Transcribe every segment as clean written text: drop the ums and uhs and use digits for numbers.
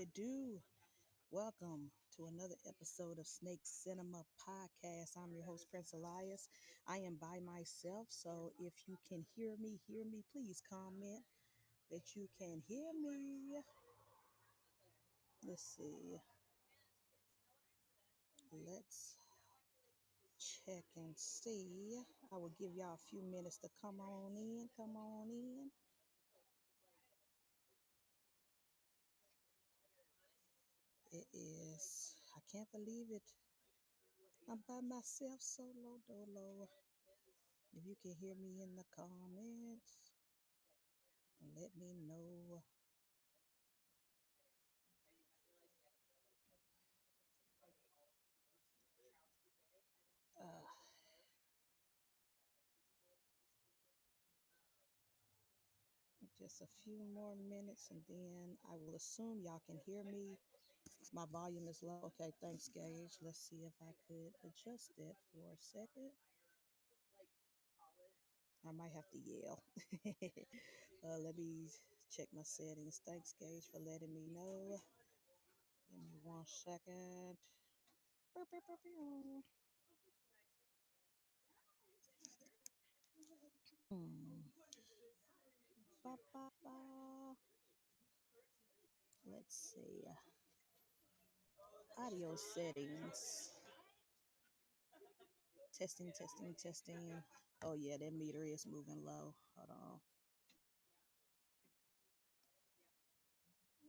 It do. Welcome to another episode of Snake Cinema Podcast. I'm your host, Prince Elias. I am by myself, so if you can hear me, please comment that you can hear me. Let's see. Let's check and see. I will give y'all a few minutes to come on in. Come on in. It is, I can't believe it. I'm by myself, solo dolo. If you can hear me in the comments, let me know. Uh, just a few more minutes and then I will assume y'all can hear me. My volume is low. Okay, thanks, Gage. Let's see if I could adjust that for a second. I might have to yell. Let me check my settings. Thanks, Gage, for letting me know. Give me 1 second. Bow, bow, bow, bow. Hmm. Ba, ba, ba. Let's see. Audio settings. Testing, testing, testing. Oh yeah, that meter is moving low. Hold on.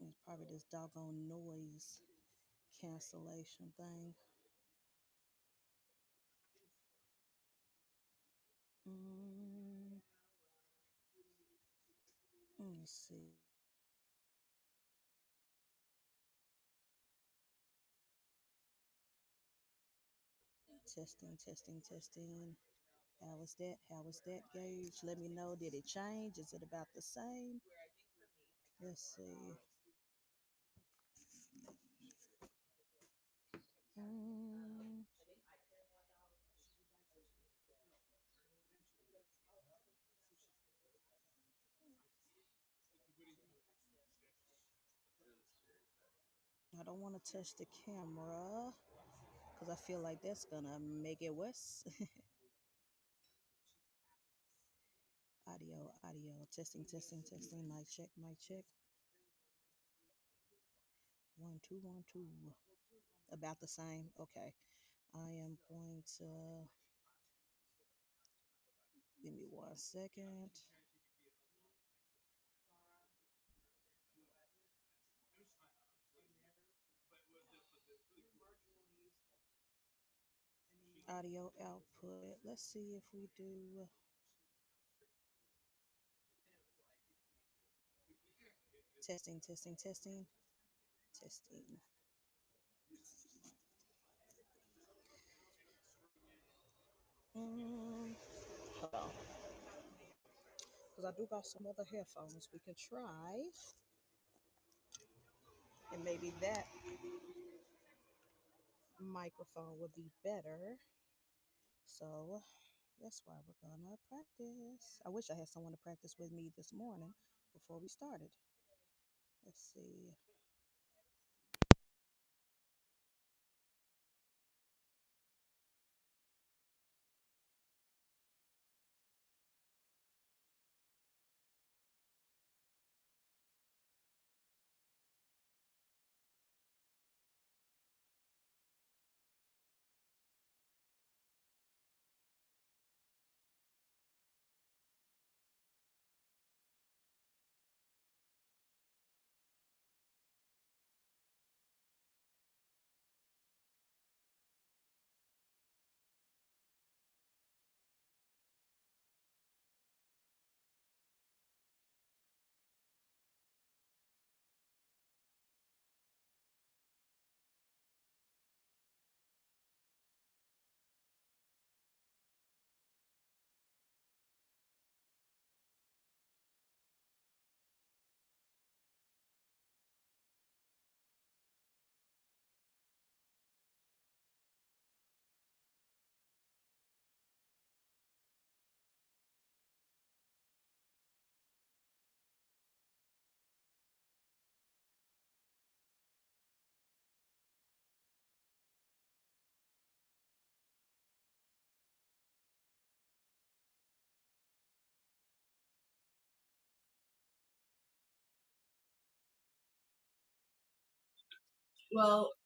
It's probably this doggone noise cancellation thing. Mm, let me see. Testing, testing, testing. How was that? How was that, Gauge? Let me know. Did it change? Is it about the same? Let's see. Mm, I don't want to touch the camera because I feel like that's gonna make it worse. Audio, audio, testing, testing, testing. Mic check, mic check. 1 2 1 2. About the same. Okay. I am going to give me 1 second. Audio output. Let's see if we do testing, testing, testing, testing. Hold on. Because I do got some other headphones we can try. And maybe that microphone would be better. So that's why we're gonna practice. I wish I had someone to practice with me this morning before we started. Let's see.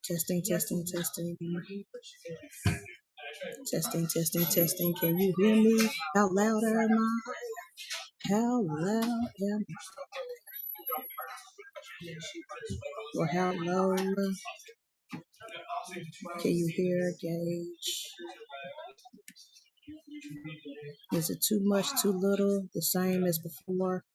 Testing, testing, testing. Testing, testing, testing. Can you hear me? How loud am I? How loud am I? Or how low? Can you hear? Gauge. Is it too much, too little? The same as before?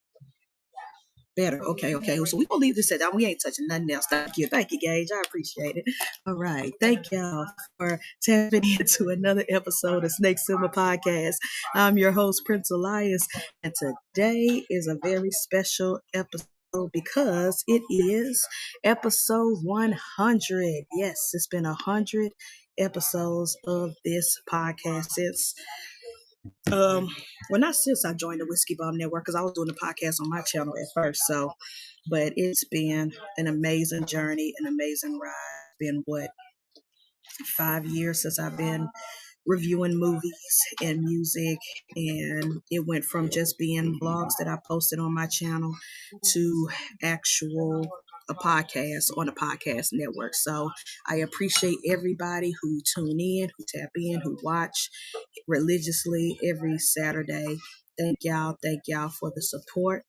Better. Okay, okay. So we gonna leave this at that. We ain't touching nothing else. Thank you, Gage. I appreciate it. All right. Thank y'all for tapping into another episode of Snake Simmer Podcast. I'm your host, Prince Elias, and today is a very special episode because it is episode 100. Yes, it's been 100 episodes of this podcast since well, not since I joined the Whiskey Bomb Network, because I was doing the podcast on my channel at first. So, but it's been an amazing journey, an amazing ride. It's been 5 years since I've been reviewing movies and music, and it went from just being blogs that I posted on my channel to actual a podcast on a podcast network. So I appreciate everybody who tune in, who tap in, who watch religiously every Saturday. Thank y'all for the support.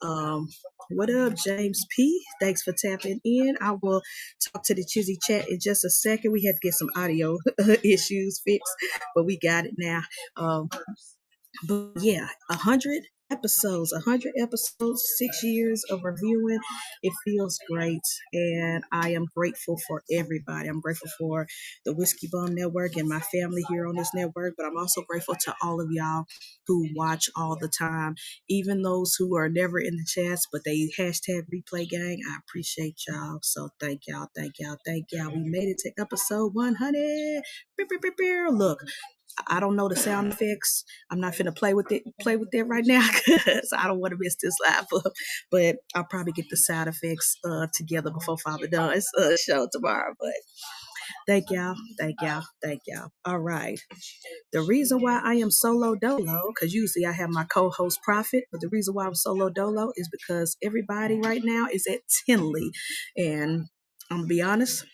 Um, what up, James P? Thanks for tapping in. I will talk to the Chizzy chat in just a second. We had to get some audio issues fixed, but we got it now. But yeah, 100 episodes, 6 years of reviewing. It feels great, and I am grateful for everybody. I'm grateful for the Whiskey Bum Network and my family here on this network, but I'm also grateful to all of y'all who watch all the time, even those who are never in the chats, but they hashtag replay gang. I appreciate y'all. So thank y'all, thank y'all, thank y'all. We made it to episode 100. Look, I don't know the sound effects. I'm not finna play with it right now because I don't want to mess this live up. But I'll probably get the sound effects together before Father does show tomorrow. But thank y'all, thank y'all, thank y'all. All right. The reason why I am solo dolo, because usually I have my co-host Prophet, but the reason why I'm solo dolo is because everybody right now is at Tinley, and I'm gonna be honest.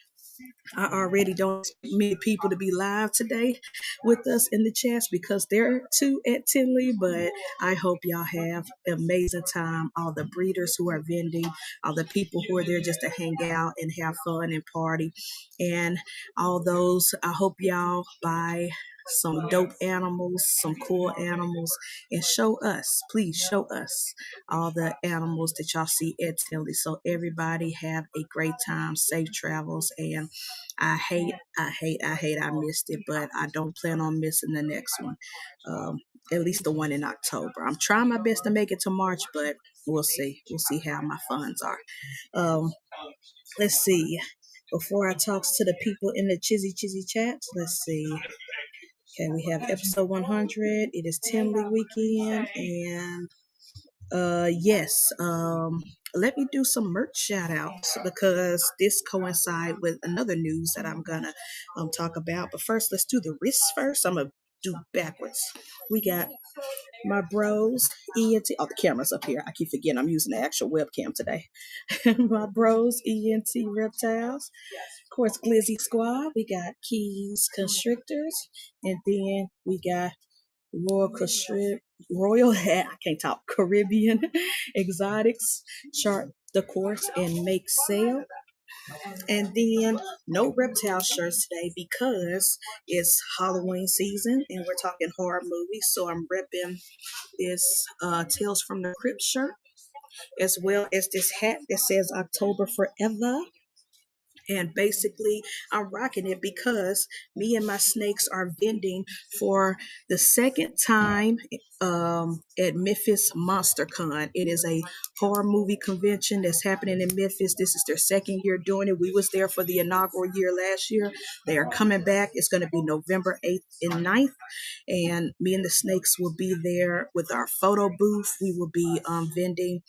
I already don't expect many people to be live today with us in the chats because they're too at Tinley, but I hope y'all have an amazing time. All the breeders who are vending, all the people who are there just to hang out and have fun and party, and all those, I hope y'all buy some dope animals, some cool animals, and please show us all the animals that y'all see at Tinley. So everybody have a great time, safe travels, and I missed it, but I don't plan on missing the next one. At least the one in October. I'm trying my best to make it to March, but we'll see. We'll see how my funds are. Let's see. Before I talk to the people in the Chizzy chats, let's see. Okay, we have episode 100. It is Tinley weekend, and yes. Let me do some merch shout outs because this coincide with another news that I'm gonna talk about. But first, let's do the wrists first. I'm gonna do backwards. We got my bros, ENT. Oh, the camera's up here. I keep forgetting I'm using the actual webcam today. My bros, ENT Reptiles. Of course, Glizzy Squad. We got Keys Constrictors. And then we got Royal I can't talk, Caribbean Exotics. Chart the course and make sale. And then no reptile shirts today because it's Halloween season and we're talking horror movies. So I'm repping this Tales from the Crypt shirt, as well as this hat that says October Forever. And basically, I'm rocking it because me and my snakes are vending for the second time at Memphis MonsterCon. It is a horror movie convention that's happening in Memphis. This is their second year doing it. We was there for the inaugural year last year. They are coming back. It's going to be November 8th and 9th. And me and the snakes will be there with our photo booth. We will be vending.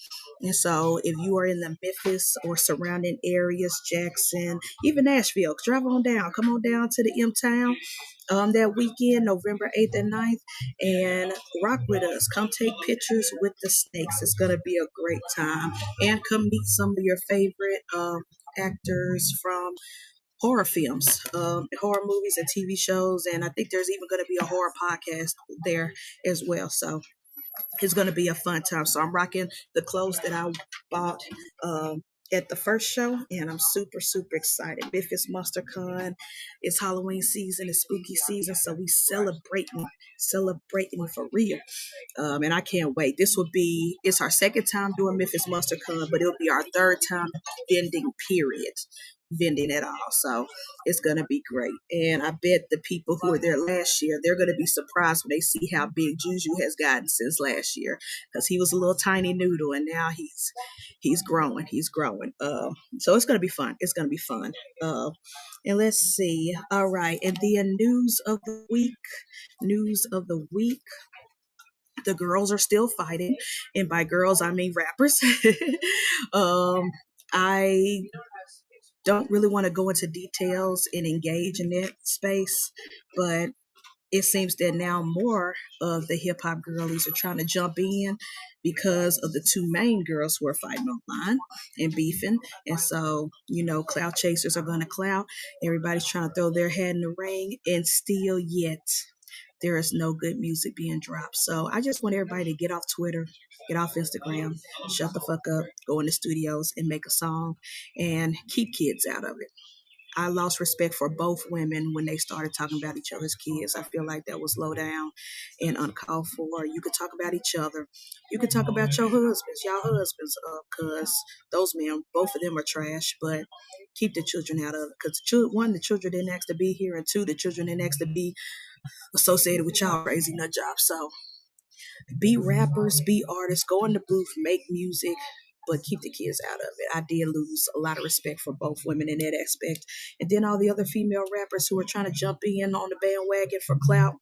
And so if you are in the Memphis or surrounding areas, Jackson, even Nashville, drive on down. Come on down to the M-Town that weekend, November 8th and 9th, and rock with us. Come take pictures with the snakes. It's going to be a great time. And come meet some of your favorite actors from horror films, horror movies and TV shows, and I think there's even going to be a horror podcast there as well. So it's going to be a fun time. So I'm rocking the clothes that I bought at the first show, and I'm super, super excited. Memphis Monster Con, it's Halloween season, it's spooky season, so we celebrating for real. And I can't wait. It's our second time doing Memphis Monster Con, but it'll be our third time vending, period. Vending at all. So it's going to be great. And I bet the people who were there last year, they're going to be surprised when they see how big Juju has gotten since last year, because he was a little tiny noodle and now he's growing. He's growing. So it's going to be fun. It's going to be fun. And let's see. All right. And then news of the week. News of the week. The girls are still fighting, and by girls I mean rappers. I don't really want to go into details and engage in that space, but it seems that now more of the hip hop girlies are trying to jump in because of the two main girls who are fighting online and beefing. And so, clout chasers are going to clout. Everybody's trying to throw their hat in the ring, and still yet there is no good music being dropped. So I just want everybody to get off Twitter, get off Instagram, shut the fuck up, go in the studios and make a song, and keep kids out of it. I lost respect for both women when they started talking about each other's kids. I feel like that was low down and uncalled for. You could talk about each other. You could talk about your husbands, y'all husbands, because those men, both of them are trash, but keep the children out of it. Because one, the children didn't ask to be here, and two, the children didn't ask to be associated with y'all crazy nut jobs. So be rappers, be artists, go in the booth, make music, but keep the kids out of it. I did lose a lot of respect for both women in that aspect. And then all the other female rappers who are trying to jump in on the bandwagon for clout,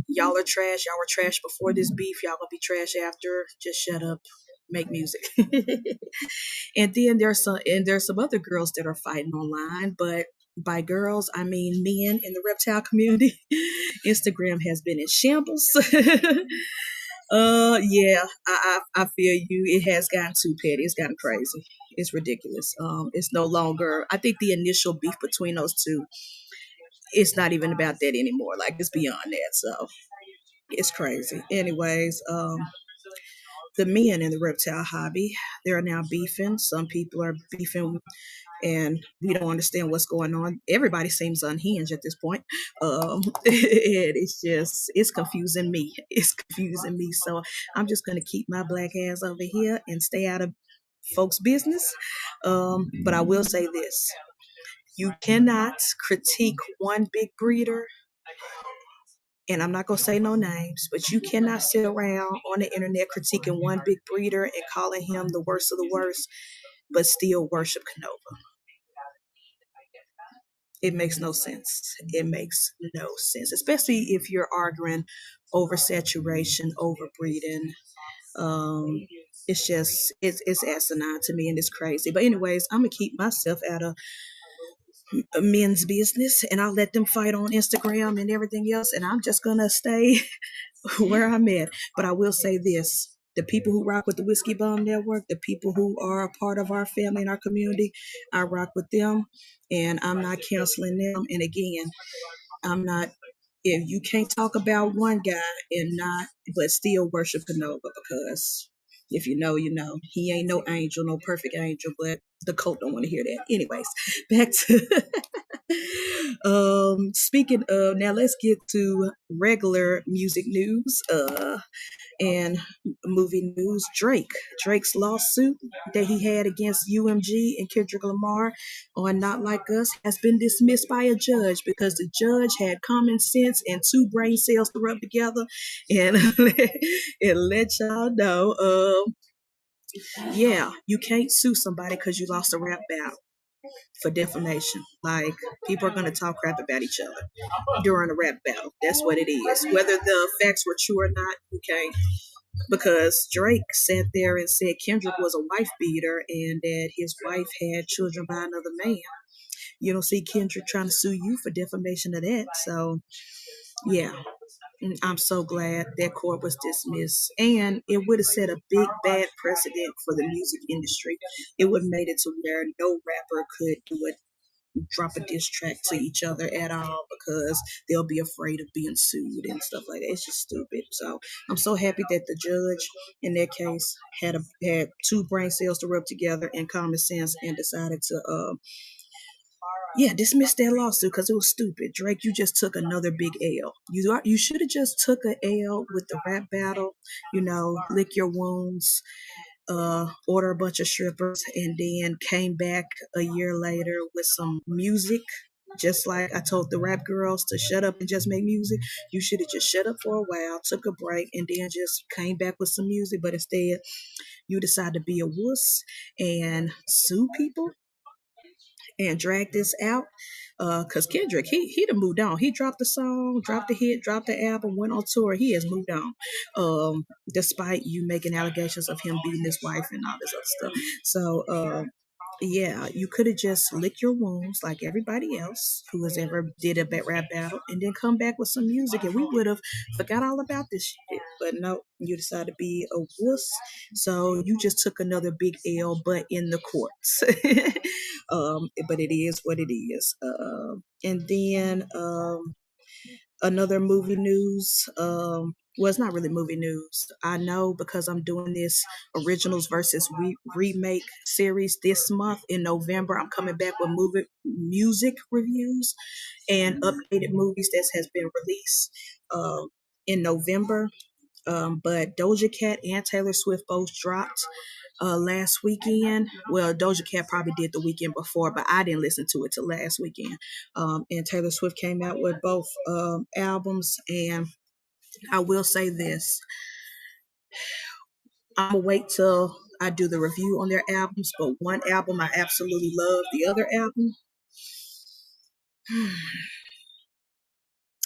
y'all are trash. Y'all were trash before this beef. Y'all gonna be trash after. Just shut up, make music. And then there's some other girls that are fighting online, but by girls, I mean men in the reptile community. Instagram has been in shambles. Yeah, I feel you. It has gotten too petty. It's gotten crazy. It's ridiculous. It's no longer. I think the initial beef between those two, it's not even about that anymore. Like, it's beyond that. So it's crazy. Anyways, the men in the reptile hobby, they're now beefing. Some people are beefing, and we don't understand what's going on. Everybody seems unhinged at this point. It's confusing me. It's confusing me. So I'm just gonna keep my black ass over here and stay out of folks' business. But I will say this: you cannot critique one big breeder, and I'm not gonna say no names, but you cannot sit around on the internet critiquing one big breeder and calling him the worst of the worst, but still worship Canova. It makes no sense. It makes no sense, especially if you're arguing over saturation, over breeding. Um, it's asinine to me, and it's crazy. But anyways, I'm gonna keep myself out of men's business, and I'll let them fight on Instagram and everything else, and I'm just gonna stay where I'm at. But I will say this: the people who rock with the Whiskey Bum Network, the people who are a part of our family and our community, I rock with them, and I'm not canceling them. And again, I'm not. If you can't talk about one guy and not, but still worship Canova, because if you know, you know. He ain't no angel, no perfect angel, but the cult don't want to hear that. Anyways, back to speaking of, now let's get to regular music news. And movie news, Drake's lawsuit that he had against UMG and Kendrick Lamar on Not Like Us has been dismissed by a judge because the judge had common sense and two brain cells to rub together and, and let y'all know, yeah, you can't sue somebody because you lost a rap battle for defamation. Like, people are going to talk crap about each other during a rap battle. That's what it is. Whether the facts were true or not, you can't. Because Drake sat there and said Kendrick was a wife beater and that his wife had children by another man. You don't see Kendrick trying to sue you for defamation of that. So, yeah. I'm so glad that court was dismissed. And it would have set a big bad precedent for the music industry. It would have made it to where no rapper could do it, drop a diss track to each other at all because they'll be afraid of being sued and stuff like that. It's just stupid. So I'm so happy that the judge in that case had two brain cells to rub together and common sense and decided to dismiss that lawsuit because it was stupid. Drake, you just took another big L. You should have just took a L with the rap battle, lick your wounds, order a bunch of strippers, and then came back a year later with some music. Just like I told the rap girls to shut up and just make music, you should have just shut up for a while, took a break, and then just came back with some music. But instead, you decided to be a wuss and sue people and drag this out. Cause Kendrick, he done moved on. He dropped the song, dropped the hit, dropped the album, went on tour. He has moved on. Despite you making allegations of him beating his wife and all this other stuff. So you could have just licked your wounds like everybody else who has ever did a rap battle and then come back with some music and we would have forgot all about this shit. But no, you decided to be a wuss. So you just took another big L, but in the courts. But it is what it is. And then another movie news. Well, it's not really movie news. I know because I'm doing this originals versus remake series this month in November. I'm coming back with music reviews and updated movies that has been released in November. But Doja Cat and Taylor Swift both dropped last weekend. Well, Doja Cat probably did the weekend before, but I didn't listen to it till last weekend. And Taylor Swift came out with both albums. And I will say this. I'm going to wait till I do the review on their albums, but one album I absolutely love. The other album,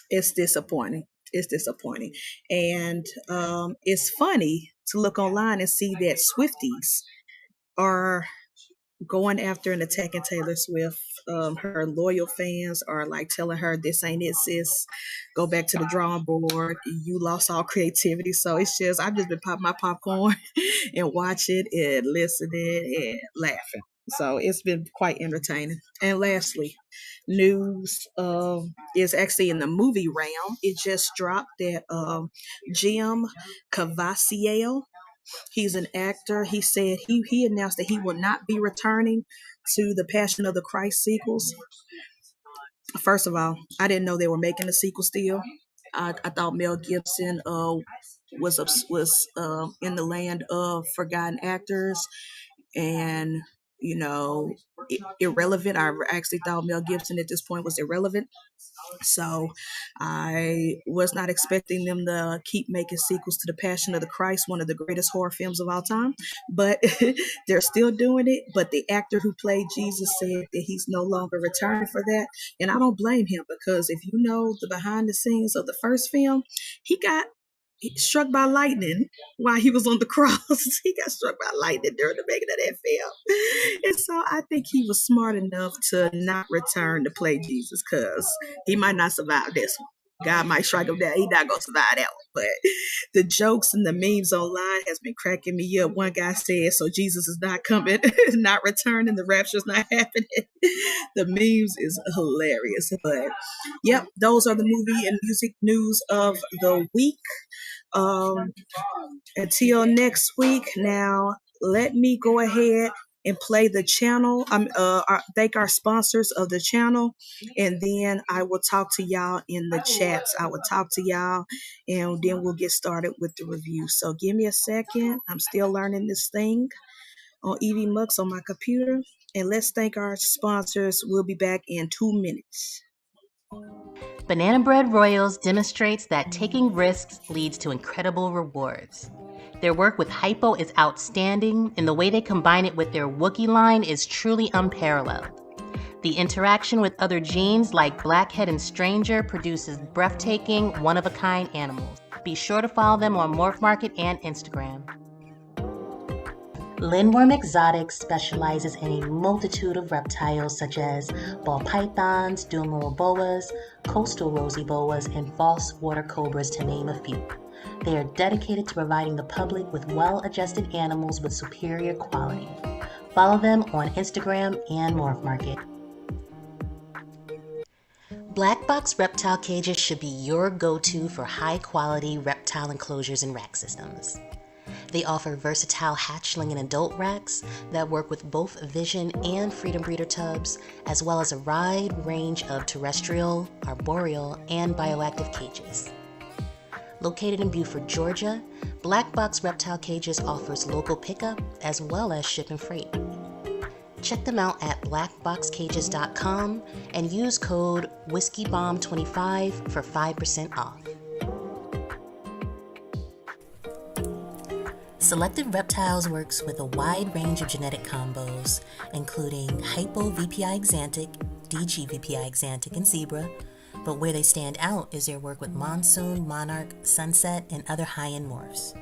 it's disappointing. It's disappointing. And it's funny to look online and see that Swifties are going after and attacking Taylor Swift. Her loyal fans are like telling her, this ain't it, sis. Go back to the drawing board. You lost all creativity. So it's just, I've just been popping my popcorn and watching and listening and laughing. So it's been quite entertaining. And lastly, news is actually in the movie realm. It just dropped that Jim Caviezel, he's an actor. He said he announced that he will not be returning to the Passion of the Christ sequels. First of all, I didn't know they were making a sequel still. I thought Mel Gibson was in the land of forgotten actors and irrelevant. I actually thought Mel Gibson at this point was irrelevant. So I was not expecting them to keep making sequels to The Passion of the Christ, one of the greatest horror films of all time. But they're still doing it. But the actor who played Jesus said that he's no longer returning for that. And I don't blame him because if you know the behind the scenes of the first film, he got struck by lightning while he was on the cross. He got struck by lightning during the making of that film. And so I think he was smart enough to not return to play Jesus because he might not survive this one. God might strike him down. He's not going to survive that one. But the jokes and the memes online has been cracking me up. One guy said, so Jesus is not coming, not returning. The rapture's not happening. The memes is hilarious. But yep, those are the movie and music news of the week. Until next week. Now, let me go ahead and play the channel. Thank our sponsors of the channel, and then I will talk to y'all in the chats. I will talk to y'all, and then we'll get started with the review. So give me a second. I'm still learning this thing on EV Mux on my computer, and let's thank our sponsors. We'll be back in 2 minutes. Banana Bread Royals demonstrates that taking risks leads to incredible rewards. Their work with hypo is outstanding, and the way they combine it with their Wookiee line is truly unparalleled. The interaction with other genes like Blackhead and Stranger produces breathtaking, one-of-a-kind animals. Be sure to follow them on Morph Market and Instagram. LINDWRYM Exotics specializes in a multitude of reptiles such as ball pythons, duemoral boas, coastal rosy boas, and false water cobras, to name a few. They are dedicated to providing the public with well-adjusted animals with superior quality. Follow them on Instagram and Morph Market. Black box reptile cages should be your go-to for high-quality reptile enclosures and rack systems. They offer versatile hatchling and adult racks that work with both Vision and Freedom Breeder tubs, as well as a wide range of terrestrial, arboreal, and bioactive cages. Located in Beaufort, Georgia, Black Box Reptile Cages offers local pickup as well as ship and freight. Check them out at blackboxcages.com and use code WhiskeyBomb25 for 5% off. Selected Reptiles works with a wide range of genetic combos, including Hypo-VPI Exantic, DG-VPI Exantic, and Zebra, but where they stand out is their work with Monsoon, Monarch, Sunset, and other high-end morphs.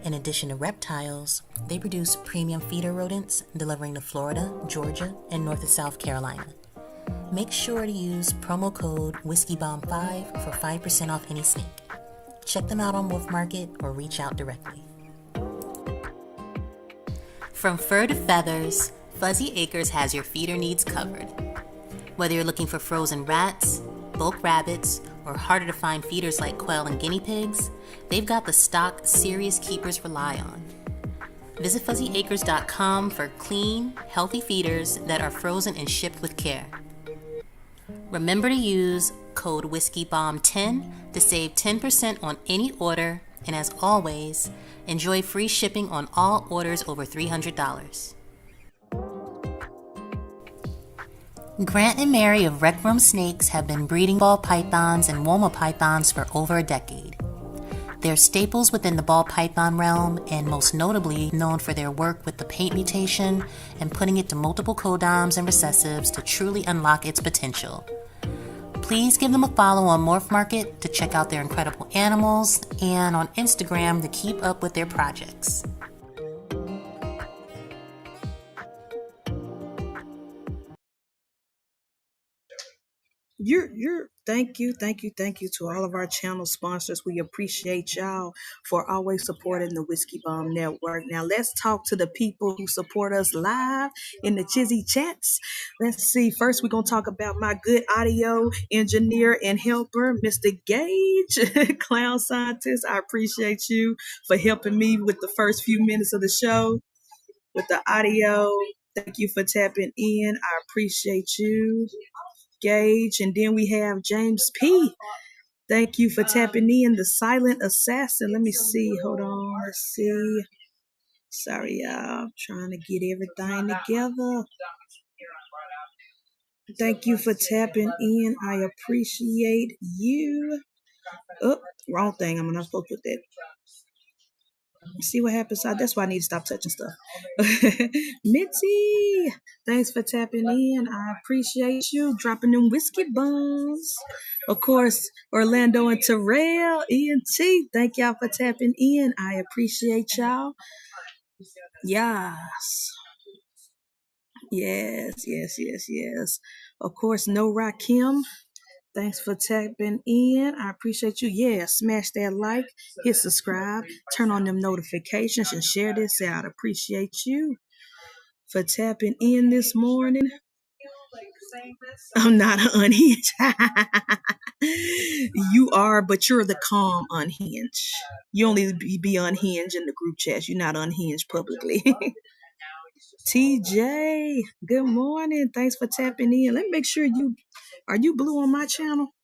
In addition to reptiles, they produce premium feeder rodents delivering to Florida, Georgia, and North and South Carolina. Make sure to use promo code WhiskeyBomb5 for 5% off any snake. Check them out on Wolf Market or reach out directly. From fur to feathers, Fuzzy Acres has your feeder needs covered. Whether you're looking for frozen rats, bulk rabbits, or harder to find feeders like quail and guinea pigs, they've got the stock serious keepers rely on. Visit fuzzyacres.com for clean, healthy feeders that are frozen and shipped with care. Remember to use code WhiskeyBomb10 to save 10% on any order, and as always, enjoy free shipping on all orders over $300. Grant and Mary of Rec Room Snakes have been breeding ball pythons and Woma pythons for over a decade. They're staples within the ball python realm and most notably known for their work with the paint mutation and putting it to multiple codoms and recessives to truly unlock its potential. Please give them a follow on Morph Market to check out their incredible animals and on Instagram to keep up with their projects. Thank you to all of our channel sponsors. We appreciate y'all for always supporting the Whiskey Bomb Network. Now let's talk to the people who support us live in the Chizzy chats. Let's see. First, we're gonna talk about my good audio engineer and helper, Mr. Gage, clown scientist. I appreciate you for helping me with the first few minutes of the show with the audio. Thank you for tapping in. I appreciate you, Gage. And then we have James P. Thank you for tapping in, the silent assassin. Let me see. Hold on. Let's see. Sorry, y'all. Trying to get everything together. Thank you for tapping in. I appreciate you. Oh, wrong thing. I'm not supposed to put that. See what happens. That's why I need to stop touching stuff. Mitzi, thanks for tapping in. I appreciate you dropping them whiskey bombs. Of course, Orlando and Terrell, ENT, thank y'all for tapping in. I appreciate y'all. Yes. Of course, No Rakim. Thanks for tapping in. I appreciate you. Yeah, smash that like, hit subscribe, turn on them notifications, and share this out. Appreciate you for tapping in this morning. I'm not unhinged. You are, but you're the calm unhinged. You only be unhinged in the group chats. You're not unhinged publicly. TJ, good morning. Thanks for tapping in. Let me make sure are you blue on my channel?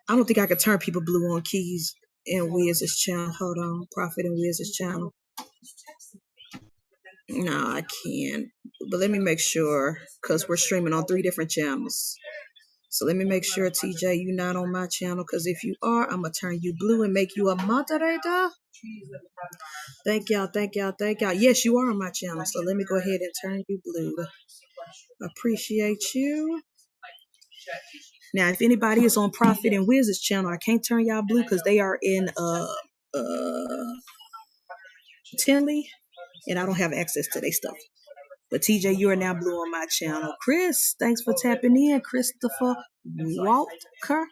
I don't think I could turn people blue on Keys and Wiz's channel. Hold on. Prophet and Wiz's channel. No, I can't. But let me make sure, because we're streaming on 3 different channels. So let me make sure, TJ, you're not on my channel, because if you are, I'm going to turn you blue and make you a moderator. Thank y'all. Yes, you are on my channel, so let me go ahead and turn you blue. Appreciate you. Now, if anybody is on Prophet and Wiz's channel, I can't turn y'all blue because they are in Tinley. and I don't have access to their stuff. But TJ, you are now blue on my channel. Chris, thanks for tapping in. Christopher Walker,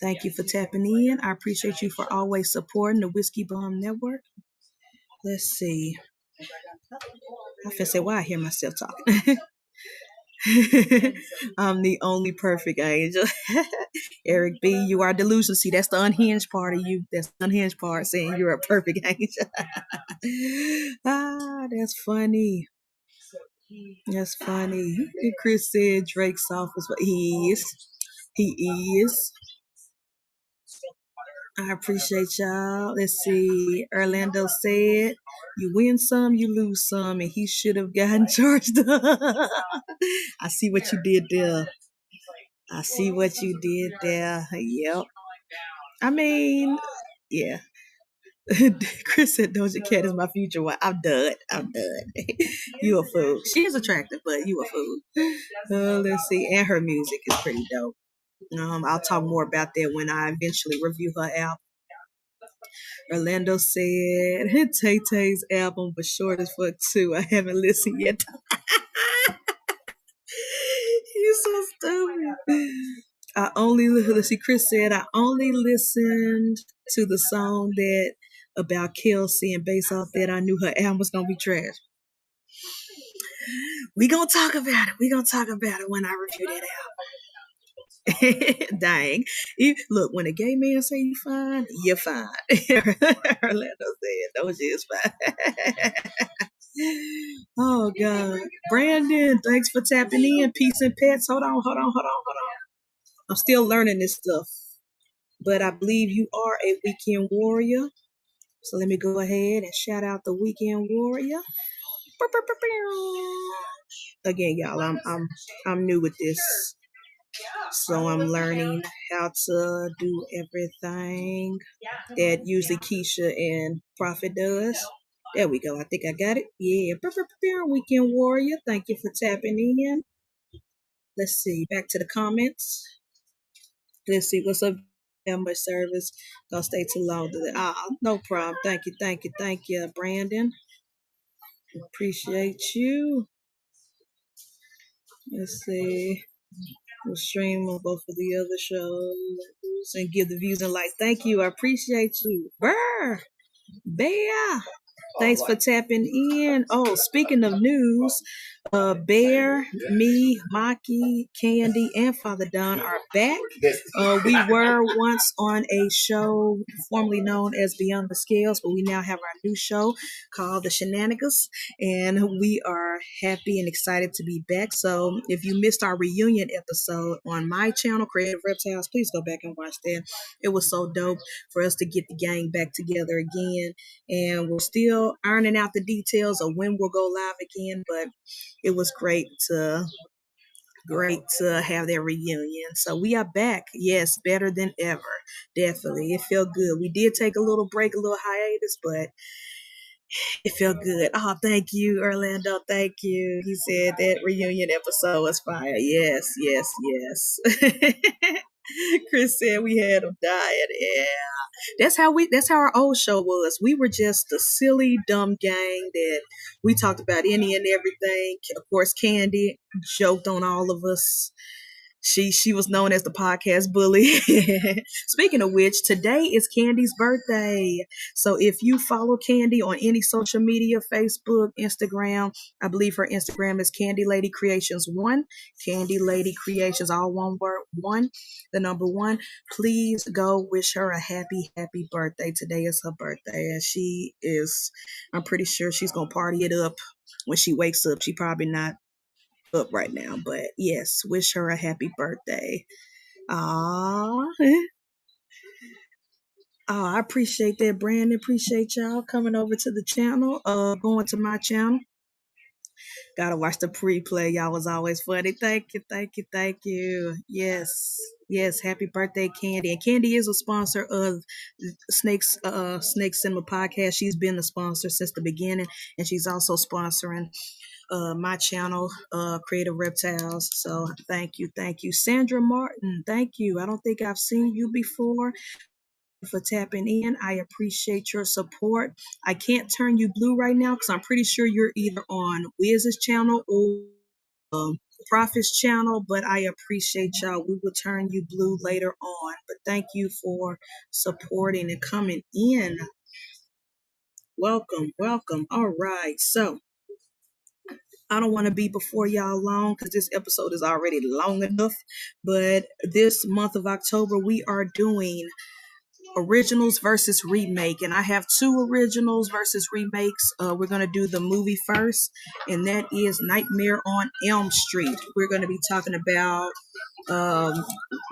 thank you for tapping in. I appreciate you for always supporting the Whiskey Bomb Network. Let's see. I feel say, why I hear myself talking. I'm the only perfect angel. Eric B, you are delusional. See, that's the unhinged part of you. That's the unhinged part, saying you're a perfect angel. That's funny. That's funny. Chris said Drake's soft is what he is. He is. I appreciate y'all. Let's see. Orlando said, you win some, you lose some, and he should have gotten charged. I see what you did there. I see what you did there. Yep. I mean, yeah. Chris said Doja Cat is my future wife. I'm done. You a fool. She is attractive, but you a fool. Let's see. And her music is pretty dope. I'll talk more about that when I eventually review her album. Orlando said Tay Tay's album was short as fuck too. I haven't listened yet. He's so stupid. Let's see, Chris said I only listened to the song that about Kelsey, and based off that I knew her album was gonna be trash. We gonna talk about it when I review that album. Dang. Look, when a gay man say you fine, you're fine. Orlando said, those is fine. Oh, God. Brandon, thanks for tapping in. Peace and pets. Hold on. I'm still learning this stuff. But I believe you are a weekend warrior. So let me go ahead and shout out the weekend warrior. Again, y'all, I'm new with this. So I'm learning how to do everything that usually Keisha and Prophet does. There we go. I think I got it. Yeah. Weekend warrior. Thank you for tapping in. Let's see. Back to the comments. Let's see what's up. How much service? Gonna stay too long. No problem. Thank you, Brandon. Appreciate you. Let's see. We'll stream on both of the other shows and give the views and likes. Thank you. I appreciate you. Brr. Bear. Thanks for tapping in. Oh, speaking of news, Bear, me, Maki, Candy, and Father Don are back. We were once on a show formerly known as Beyond the Scales, but we now have our new show called The Shenanigans, and we are happy and excited to be back. So if you missed our reunion episode on my channel, Creative Reptiles, please go back and watch that. It was so dope for us to get the gang back together again, and we're still ironing out the details of when we'll go live again, but it was great to have that reunion. So we are back. Yes, better than ever. Definitely. It felt good. We did take a little break, a little hiatus, but it felt good. Oh, thank you, Orlando. Thank you. He said that reunion episode was fire. Yes. Chris said we had him dying. Yeah. That's how our old show was. We were just a silly, dumb gang that we talked about any and everything. Of course, Candy joked on all of us. She was known as the podcast bully. Speaking of which, today is Candy's birthday. So if you follow Candy on any social media, Facebook, Instagram, I believe her Instagram is Candy Lady Creations 1. Candy Lady Creations, all one word, 1, the number 1. Please go wish her a happy birthday. Today is her birthday, and I'm pretty sure she's going to party it up when she wakes up. She probably not up right now, but yes, wish her a happy birthday. Aww. Oh, I appreciate that, Brandon. Appreciate y'all coming over to the channel, going to my channel. Gotta watch the pre-play. Y'all was always funny. Thank you. Yes, happy birthday, Candy. And Candy is a sponsor of Snake Cinema Podcast. She's been the sponsor since the beginning, and she's also sponsoring my channel, Creative Reptiles. So thank you. Sandra Martin, thank you. I don't think I've seen you before. for tapping in. I appreciate your support. I can't turn you blue right now because I'm pretty sure you're either on Wiz's channel or Prophet's channel, but I appreciate y'all. We will turn you blue later on. But thank you for supporting and coming in. Welcome, welcome. All right. So I don't want to be before y'all long because this episode is already long enough. But this month of October, we are doing originals versus remake, and I have two originals versus remakes. We're going to do the movie first, and that is Nightmare on Elm Street. We're going to be talking about um,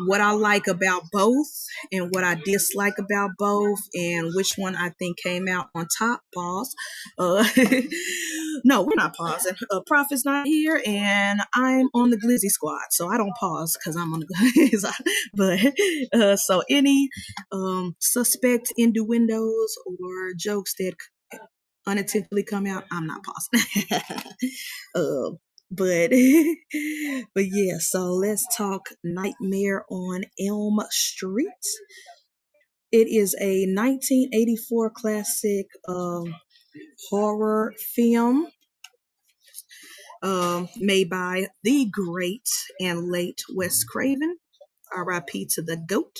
what I like about both and what I dislike about both, and which one I think came out on top. Pause. Uh, no, we're not pausing. Prophet's not here, and I'm on the Glizzy squad, so I don't pause because I'm on the Glizzy. But so any suspect innuendos or jokes that unintentionally come out, I'm not pausing. uh, but but yeah, so let's talk Nightmare on Elm Street. It is a 1984 classic horror film made by the great and late Wes Craven. R.I.P. to the GOAT.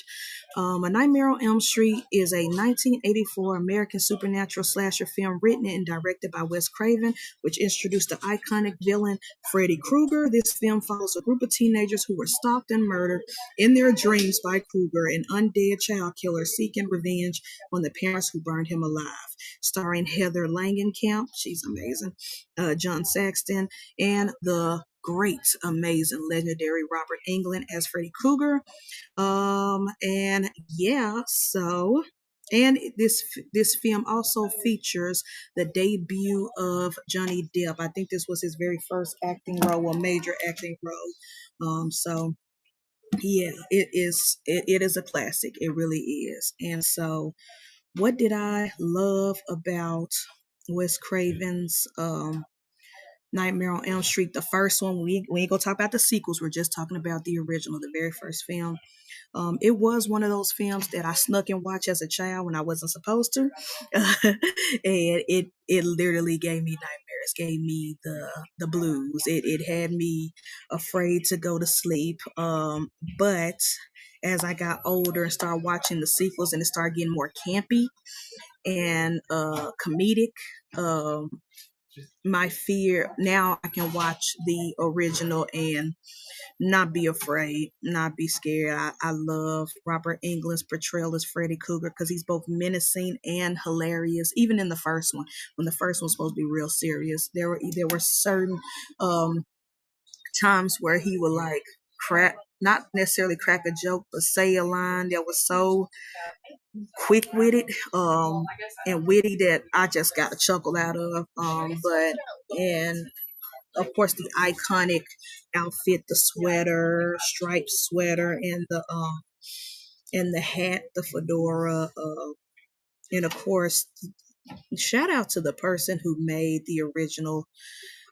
A Nightmare on Elm Street is a 1984 American supernatural slasher film written and directed by Wes Craven, which introduced the iconic villain Freddy Krueger. This film follows a group of teenagers who were stalked and murdered in their dreams by Krueger, an undead child killer seeking revenge on the parents who burned him alive. Starring Heather Langenkamp, she's amazing, John Saxton, and the great, amazing, legendary Robert Englund as Freddy Krueger. And yeah, so and this film also features the debut of Johnny Depp. I think this was his very first acting role, a major acting role. So yeah, it is a classic. It really is. And so what did I love about Wes Craven's Nightmare on Elm Street, the first one? We ain't gonna talk about the sequels. We're just talking about the original, the very first film. It was one of those films that I snuck and watched as a child when I wasn't supposed to, and it literally gave me nightmares, gave me the blues. It had me afraid to go to sleep. But as I got older and started watching the sequels, and it started getting more campy and comedic, my fear now I can watch the original and not be afraid, not be scared. I love Robert Englund's portrayal as Freddy Krueger because he's both menacing and hilarious. Even in the first one, when the first one was supposed to be real serious, there were certain times where he would like crack, not necessarily crack a joke, but say a line that was so quick witted and witty that I just got a chuckle out of. But and of course the iconic outfit, the sweater, striped sweater, and the hat, the fedora, and of course shout out to the person who made the original,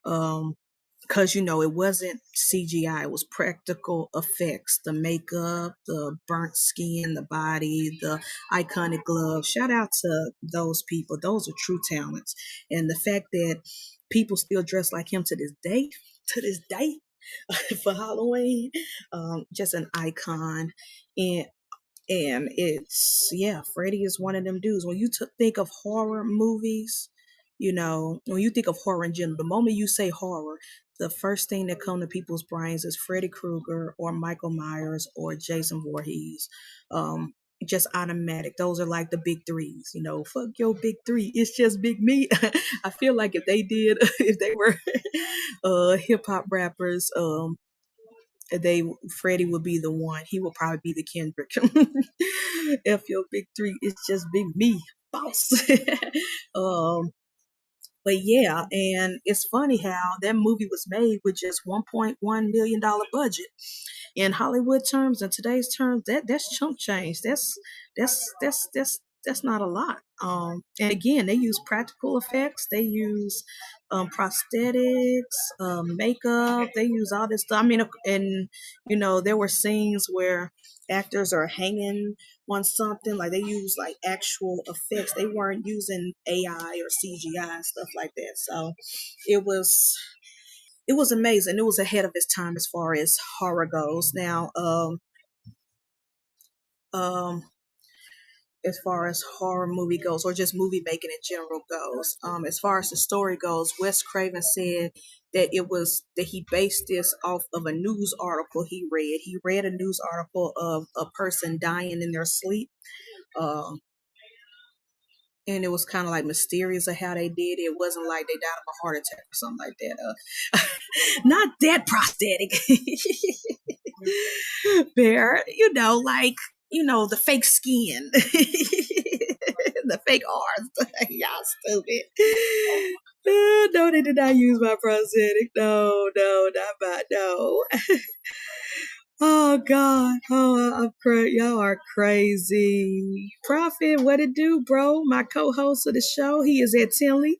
because it wasn't CGI, it was practical effects, the makeup, the burnt skin, the body, the iconic gloves. Shout out to those people. Those are true talents. And the fact that people still dress like him to this day for Halloween, just an icon. And it's, yeah, Freddy is one of them dudes. When you think of horror movies, when you think of horror in general, the moment you say horror, the first thing that come to people's brains is Freddy Krueger or Michael Myers or Jason Voorhees. Just automatic. Those are like the big threes. Fuck your big three. It's just big me. I feel like if they were hip hop rappers, Freddie would be the one. He will probably be the Kendrick. F your big three. It's just big me, boss. um, but yeah, and it's funny how that movie was made with just $1.1 million budget. In Hollywood terms, in today's terms, that's chunk change. That's not a lot. And again, they use practical effects. They use prosthetics, makeup. They use all this stuff. I mean, and there were scenes where actors are hanging on something, like they use like actual effects. They weren't using AI or CGI and stuff like that. So it was it was amazing. It was ahead of its time as far as horror goes. Now, um, as far as horror movie goes, or just movie making in general goes, as far as the story goes, Wes Craven said that it was that he based this off of a news article he read. He read a news article of a person dying in their sleep. Um, and it was kind of like mysterious of how they did it. It wasn't like they died of a heart attack or something like that. Not that prosthetic. Bear, like, the fake skin, the fake arms. Y'all stupid. No, they did not use my prosthetic. No, no, not my, no. Oh God. Oh, I'm crazy. Y'all are crazy. Prophet, what it do, bro? My co-host of the show. He is at Tinley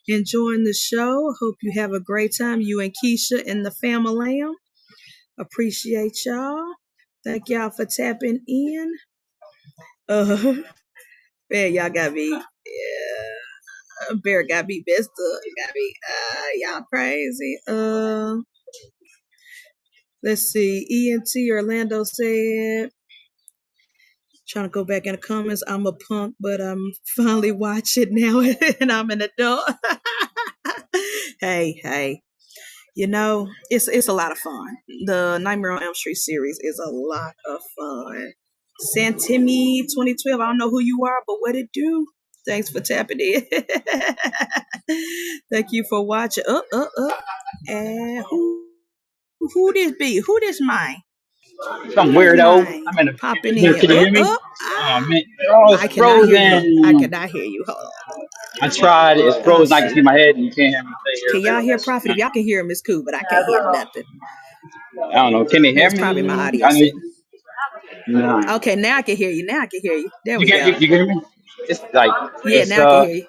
enjoying the show. Hope you have a great time. You and Keisha and the family. Appreciate y'all. Thank y'all for tapping in. Uh Man, y'all got me. Yeah. Bear got me messed up. Got me. Y'all crazy. Let's see. ENT Orlando said, trying to go back in the comments. I'm a punk, but I'm finally watching now, and I'm an adult. Hey. It's a lot of fun. The Nightmare on Elm Street series is a lot of fun. Santimi 2012. I don't know who you are, but what it do? Thanks for tapping in. Thank you for watching. And who this be? Who this mine? Some Who is weirdo. mine? I'm in a. Popping Here, in. can you hear me? Oh man, oh, it's I cannot hear you. I frozen. cannot hear you. Hold I tried. It's on. Oh frozen. I can see shoot. my head, and you can't hear me. Say here, Can y'all little. hear Prophet? If y'all can hear him, it's cool, but I can't hear nothing. I don't know. Can they hear It's probably my me? audio I setting. mean, no. Okay, now I can hear you. Now I can hear you. There You we can go. you can hear me? It's like Yeah, it's now I can hear you.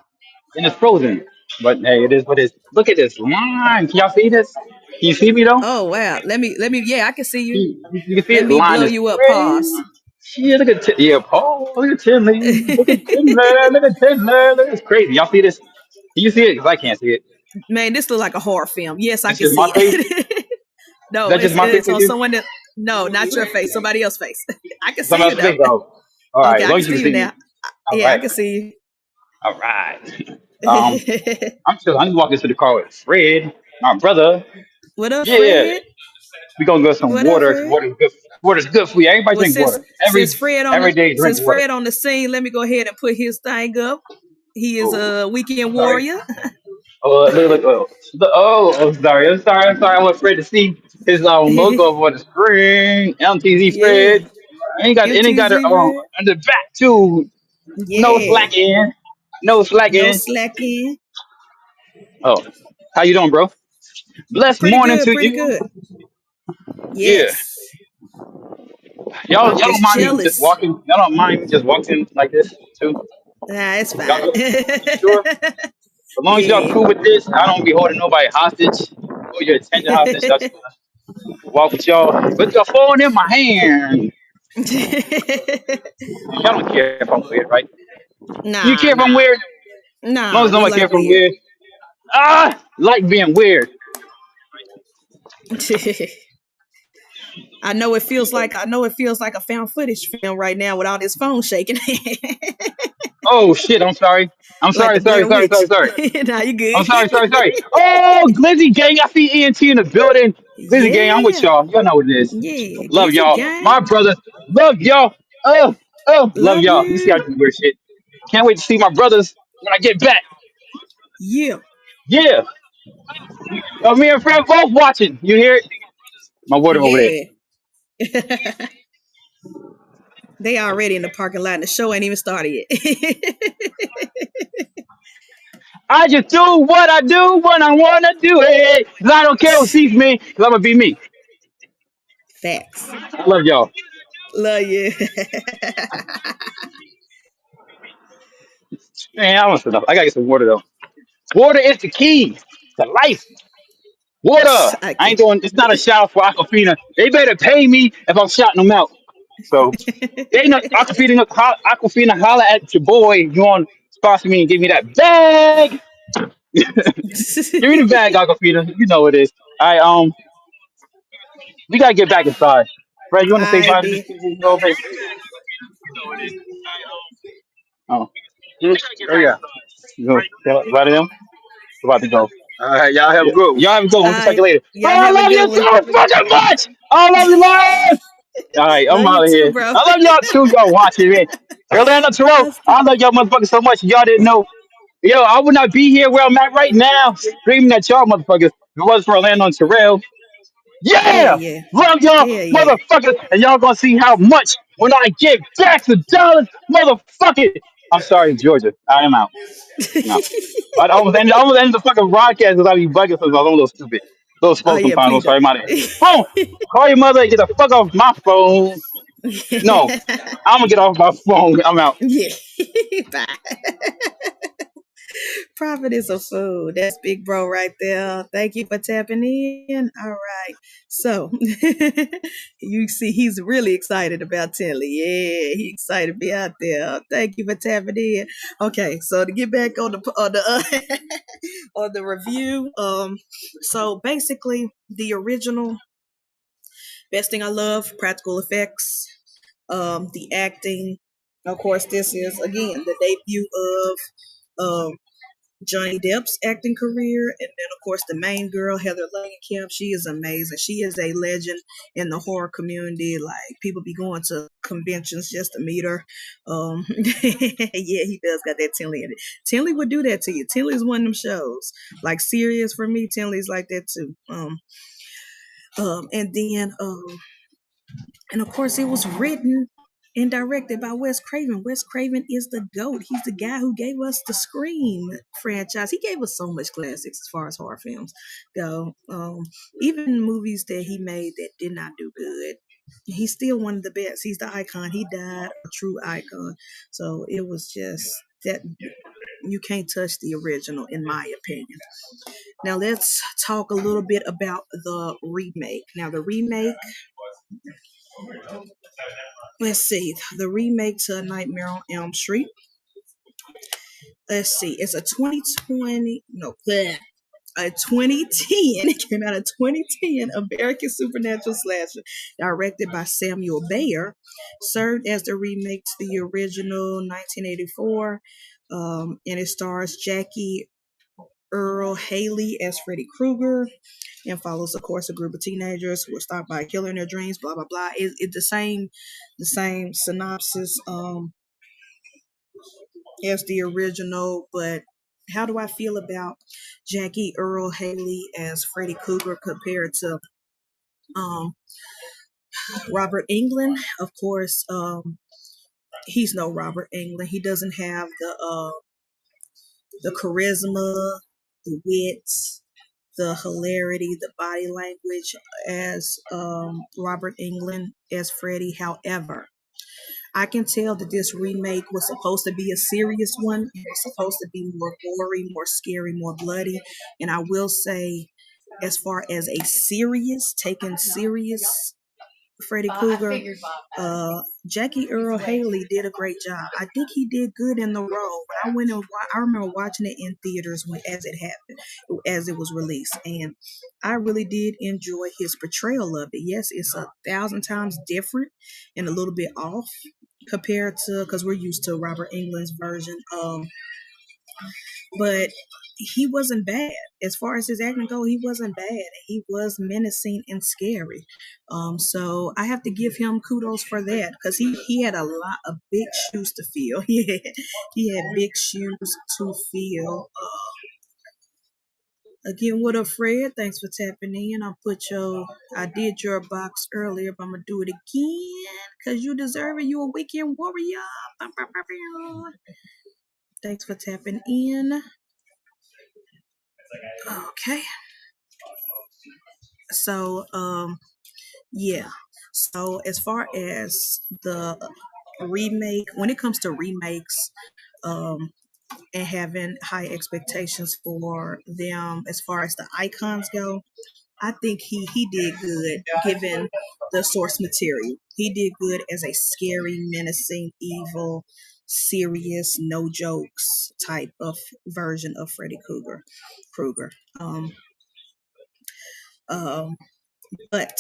and it's frozen. But hey, it is what it is. Look at this line. Can y'all see this? Can you see me though? Oh wow. Let me yeah, I can see you. You can see Let it. The me line blow is you up. crazy. Pause. Yeah, look at yeah, Paul. Look at Tinley. Look at Tinley. Look at Tinley. Look, it's crazy. Y'all see this? Can you see it? Because I can't see it. Man, this look like a horror film. Yes, I That's can just my see face. Is it. No, that just my face it's with on you? someone that no, not your face, somebody else's face. I can see Somebody you else's though. face though. All right, Okay, as I long can as you see can you see me. now. All Yeah, I right. can see All right. Um, you. I'm still. I'm just walking to the car with Fred, my brother. What up, Yeah, Fred? we gonna get some What up, water. 'Cause Fred? water's good. Water's good for you. Everybody Well, drink since water. since Fred on Every the day drink since water. Fred on the scene, let me go ahead and put his thing up. He is Oh, a weekend sorry. warrior. Oh, look. Sorry. I'm sorry. I was afraid to see his logo on the screen. MTZ Yeah. Fred. And he got it MTZ Fred. on the back too. No Yeah. slacking. No No slacking. slacking. Oh, how you doing, bro? Blessed Pretty morning good, to pretty you. good. Yeah, Yes. y'all Pop don't is mind me just jealous. walking. Y'all don't mind me just walking like this too. Nah, it's fine. Y'all you sure? As long as y'all Yeah. cool with this, I don't be holding nobody hostage or your attention hostage. I just wanna walk with y'all with your phone in my hand. Y'all don't care if I'm weird, right? You Nah, care if I'm nah. weird? As long Nah, as we nobody care like if I'm weird. weird. Like being weird. I know it feels like a found footage film right now with all this phone shaking. Oh shit! I'm sorry. I'm Like sorry. the Blair Witch. Sorry. Nah, you I'm good. sorry. Oh, Glizzy Gang, I see ENT in the building. Glizzy Gang, I'm with Yeah. y'all. Y'all know what it is. Yeah. Love Glizzy y'all. gang. My brothers, love y'all. Love Love y'all. You see, I you. do weird shit. Can't wait to see my brothers when I get back. Yeah. Yeah. Me and Fred both watching. You hear it? My water over there. Yeah. They already in the parking lot and the show ain't even started yet. I just do what I do when I want to do it. 'Cause I don't care who sees me, because I'm going to be me. Facts. I love y'all. Love you. Man, I almost enough. I got to get some water, though. Water is the key to life. Water. I I ain't can doing. It's not a shout for Aquafina. They better pay me if I'm shouting them out. So they know Aquafina holler at your boy. You want sponsor me and give me that bag? Give me the bag, Aquafina. You know it is. I we gotta get back inside. Fred, you want to say I bye to this did. people a little bit? Oh, oh yeah. You know, say bye to them. We're about to go. All right, y'all have a Yeah. good one. Y'all have a good one. We'll talk to I you later. y'all I have a love good you one. so fucking much. I love you, man. All right, I'm Love you out of too, here. bro. I love y'all too. Y'all watching me. Orlando Terrell, Yes. I love y'all motherfuckers so much. Y'all didn't know. Yo, I would not be here where I'm at right now, screaming at y'all motherfuckers if it wasn't for Orlando and Terrell. Hell Yeah, yeah. love y'all Hell yeah. motherfuckers, and y'all gonna see how much when I get back to Dallas, motherfucker. I'm sorry, Georgia. I am out. No. I almost ended the fucking broadcast because I be bugging because I was on a little stupid. Little Oh smoke yeah, sometimes. I'm please sorry, don't. my name. Boom! Call your mother and get the fuck off my phone. No, I'm gonna get off my phone. I'm out. Yeah. Bye. Profit is a fool. That's big bro right there. Thank you for tapping in. All right. So you see he's really excited about Tinley. Yeah, he's excited to be out there. Thank you for tapping in. Okay, so to get back on the on the review, so basically the original best thing I love, practical effects, the acting. Of course, this is again the debut of Johnny Depp's acting career, and then of course the main girl Heather Langenkamp. She is amazing. She is a legend in the horror community. Like people be going to conventions just to meet her. Yeah, he does got that Tinley in it. Tinley would do that to you. Tinley is one of them shows. Like serious for me, Tinley's like that too. And then and of course, it was written and directed by Wes Craven. Wes Craven is the GOAT. He's the guy who gave us the Scream franchise. He gave us so much classics as far as horror films go. Even movies that he made that did not do good. He's still one of the best. He's the icon. He died a true icon. So it was just that you can't touch the original, in my opinion. Now let's talk a little bit about the remake. Now the remake, let's see, the remake to Nightmare on Elm Street. Let's see, it's a 2020, no, bleh, a 2010, it came out in 2010 American supernatural slasher directed by Samuel Bayer, served as the remake to the original 1984, and it stars Jackie Earl Haley as Freddy Krueger, and follows, of course, a group of teenagers who are stalked by a killer in their dreams. Blah blah blah. It's the same synopsis as the original. But how do I feel about Jackie Earl Haley as Freddy Krueger compared to um, Robert Englund? Of course, he's no Robert Englund. He doesn't have the charisma, the wit, the hilarity, the body language as Robert Englund as Freddy. However, I can tell that this remake was supposed to be a serious one. It was supposed to be more gory, more scary, more bloody. And I will say, as far as a serious, taken serious Freddy Krueger, Jackie Earl Haley did a great job. I think he did good in the role. But I remember watching it in theaters when as it happened, as it was released, and I really did enjoy his portrayal of it. Yes, it's 1,000 times different and a little bit off compared to because we're used to Robert Englund's version. But he wasn't bad as far as his acting go. He wasn't bad. He was menacing and scary. So I have to give him kudos for that because he had a lot of big shoes to fill. He had big shoes to fill. Again, what up, Fred? Thanks for tapping in. I did your box earlier, but I'm gonna do it again because you deserve it. You a weekend warrior. Thanks for tapping in. Okay. So, yeah. So as far as the remake, when it comes to remakes, um, and having high expectations for them as far as the icons go, I think he did good given the source material. He did good as a scary, menacing, evil, serious, no jokes type of version of Freddy Krueger. Um, um, but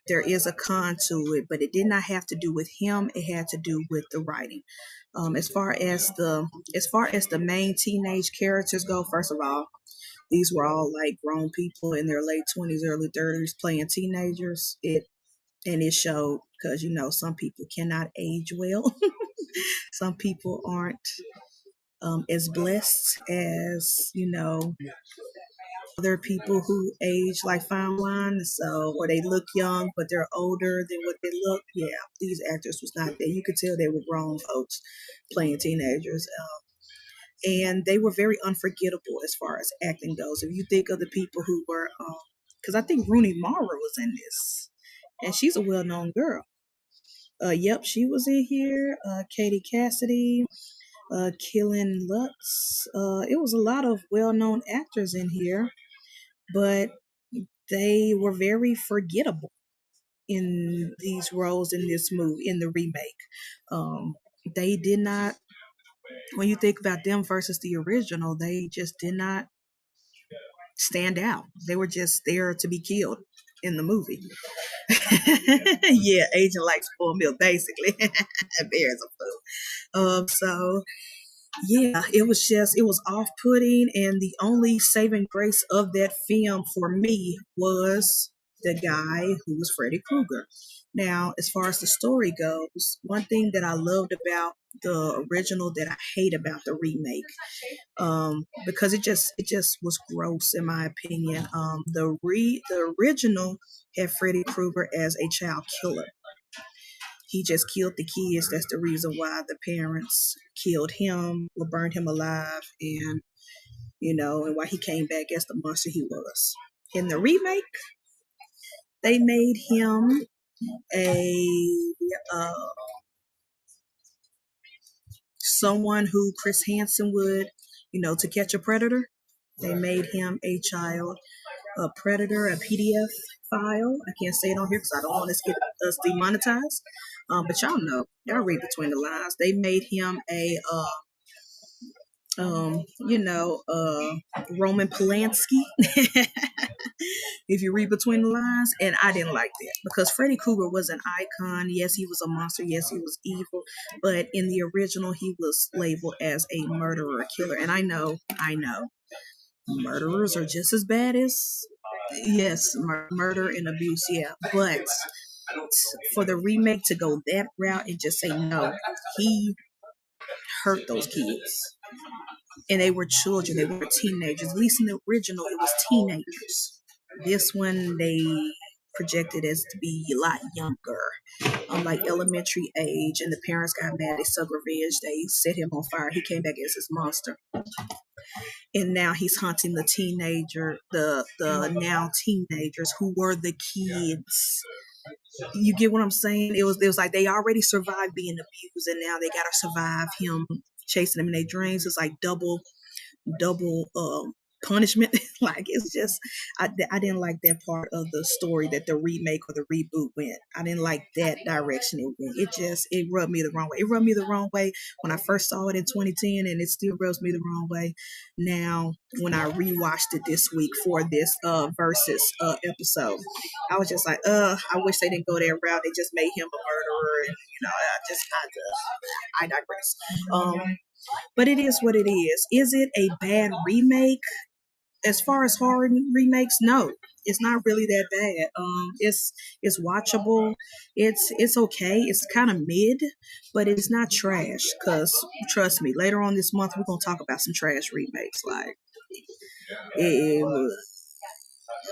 there is a con to it, but it did not have to do with him. It had to do with the writing. As far as the main teenage characters go, first of all, these were all like grown people in their late 20s, early 30s playing teenagers. It showed because some people cannot age well. Some people aren't as blessed as other people who age like fine wine. So, or they look young but they're older than what they look. Yeah, these actors was not there. You could tell they were grown folks playing teenagers. And they were very unforgettable as far as acting goes. If you think of the people who were, because I think Rooney Mara was in this, and she's a well-known girl. Yep, she was in here. Katie Cassidy, Killen Lutz. It was a lot of well-known actors in here, but they were very forgettable in these roles in this movie, in the remake. They did not, when you think about them versus the original, they just did not stand out. They were just there to be killed in the movie. Yeah, agent like spoiled milk, basically. Bears a fool. So yeah, it was off-putting, and the only saving grace of that film for me was the guy who was Freddy Krueger. Now, as far as the story goes, one thing that I loved about the original that I hate about the remake, because it just was gross in my opinion. The original had Freddy Krueger as a child killer. He just killed the kids. That's the reason why the parents killed him or burned him alive, and why he came back as the monster he was. In the remake, they made him a uh, someone who Chris Hansen would, to catch a predator. They made him a predator, a PDF file. I can't say it on here because I don't want to get us demonetized. But y'all read between the lines. They made him a Roman Polanski. If you read between the lines, and I didn't like that because Freddy Krueger was an icon. Yes, he was a monster. Yes, he was evil. But in the original, he was labeled as a murderer, killer. And I know, murderers are just as bad as, yes, murder and abuse. Yeah, but for the remake to go that route and just say no, he hurt those kids. And they were children, they were teenagers. At least in the original, it was teenagers. This one, they projected as to be a lot younger, like elementary age. And the parents got mad. They took revenge. They set him on fire. He came back as his monster. And now he's hunting the now teenagers who were the kids. You get what I'm saying? It was like they already survived being abused, and now they gotta survive him chasing them in their dreams. It's like double punishment. Like it's just I didn't like that part of the story that the remake or the reboot went. I didn't like that direction it went. It rubbed me the wrong way. It rubbed me the wrong way when I first saw it in 2010, and it still rubs me the wrong way now when I rewatched it this week for this versus episode. I was just like, I wish they didn't go that route. They just made him a murderer, and I digress. But it is what it is. Is it a bad remake? As far as horror remakes, no, it's not really that bad. It's watchable. It's okay. It's kind of mid, but it's not trash. Cause trust me, later on this month we're gonna talk about some trash remakes. Like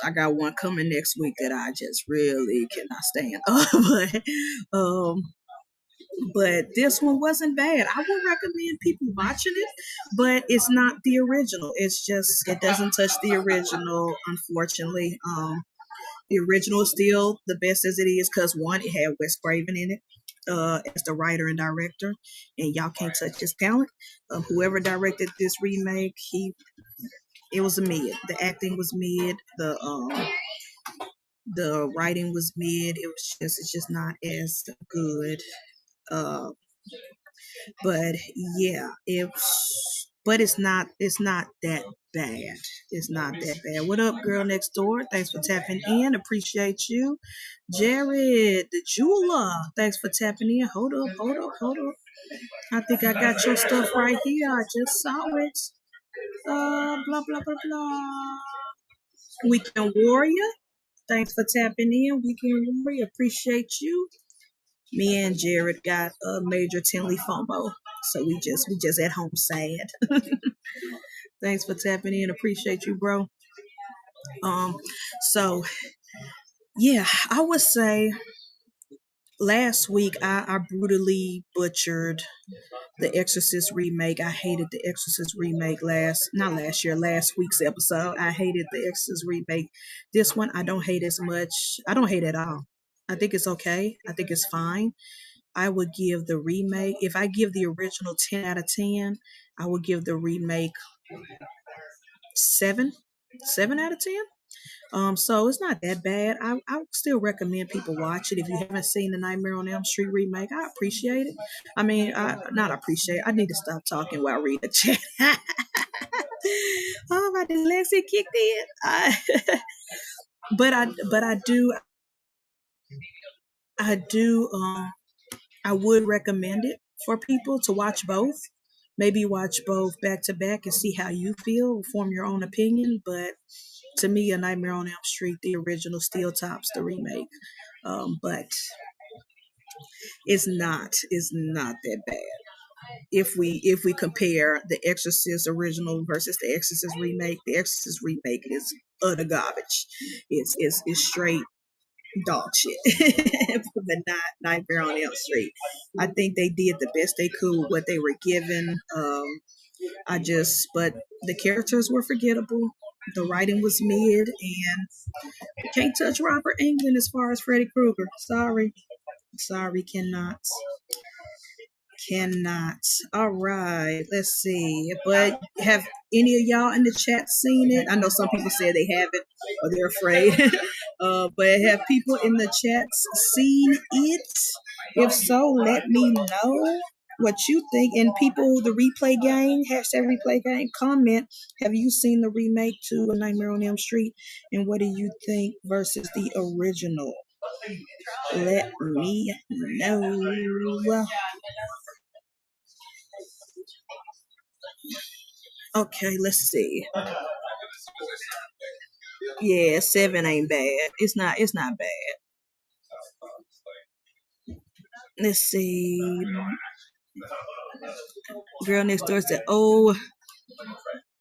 I got one coming next week that I just really cannot stand. But this one wasn't bad. I would recommend people watching it, but it's not the original. It's just it doesn't touch the original, unfortunately. The original is still the best as it is because one, it had Wes Craven in it as the writer and director, and y'all can't touch his talent. Whoever directed this remake, it was a mid. The acting was mid. The writing was mid. It's just not as good. Uh, but yeah, it's not that bad. It's not that bad. What up, girl next door? Thanks for tapping in. Appreciate you. Jared, the jeweler. Thanks for tapping in. Hold up. I think I got your stuff right here. I just saw it. Blah blah blah blah. Weekend Warrior. Thanks for tapping in. Weekend Warrior. Appreciate you. Me and Jared got a major Tinley FOMO. So we just at home sad. Thanks for tapping in. Appreciate you, bro. Um, so yeah, I would say last week I brutally butchered the Exorcist remake. I hated the Exorcist remake last week's episode. I hated the Exorcist remake. This one I don't hate as much. I don't hate at all. I think it's okay. I think it's fine. I would give the remake, if I give the original 10 out of 10, I would give the remake 7 out of 10. So it's not that bad. I would still recommend people watch it. If you haven't seen the Nightmare on Elm Street remake, I appreciate it. I mean, not appreciate. I need to stop talking while I read the chat. Oh, my dyslexia kicked in. I would recommend it for people to watch both. Maybe watch both back to back and see how you feel, form your own opinion. But to me, A Nightmare on Elm Street, the original, still tops the remake. But it's not that bad. If we compare the Exorcist original versus the Exorcist remake, the Exorcist remake is utter garbage. It's straight dog shit. But not Nightmare on Elm Street. I think they did the best they could with what they were given. But the characters were forgettable. The writing was mid, and can't touch Robert Englund as far as Freddy Krueger. Sorry, cannot. All right, let's see. But have any of y'all in the chat seen it? I know some people said they haven't or they're afraid. But have people in the chats seen it? If so, let me know what you think. And people, the replay game, #replay game, comment. Have you seen the remake to A Nightmare on Elm Street? And what do you think versus the original? Let me know. Okay, let's see. Yeah, 7 ain't bad. It's not bad. Let's see. Girl next door said, "Oh,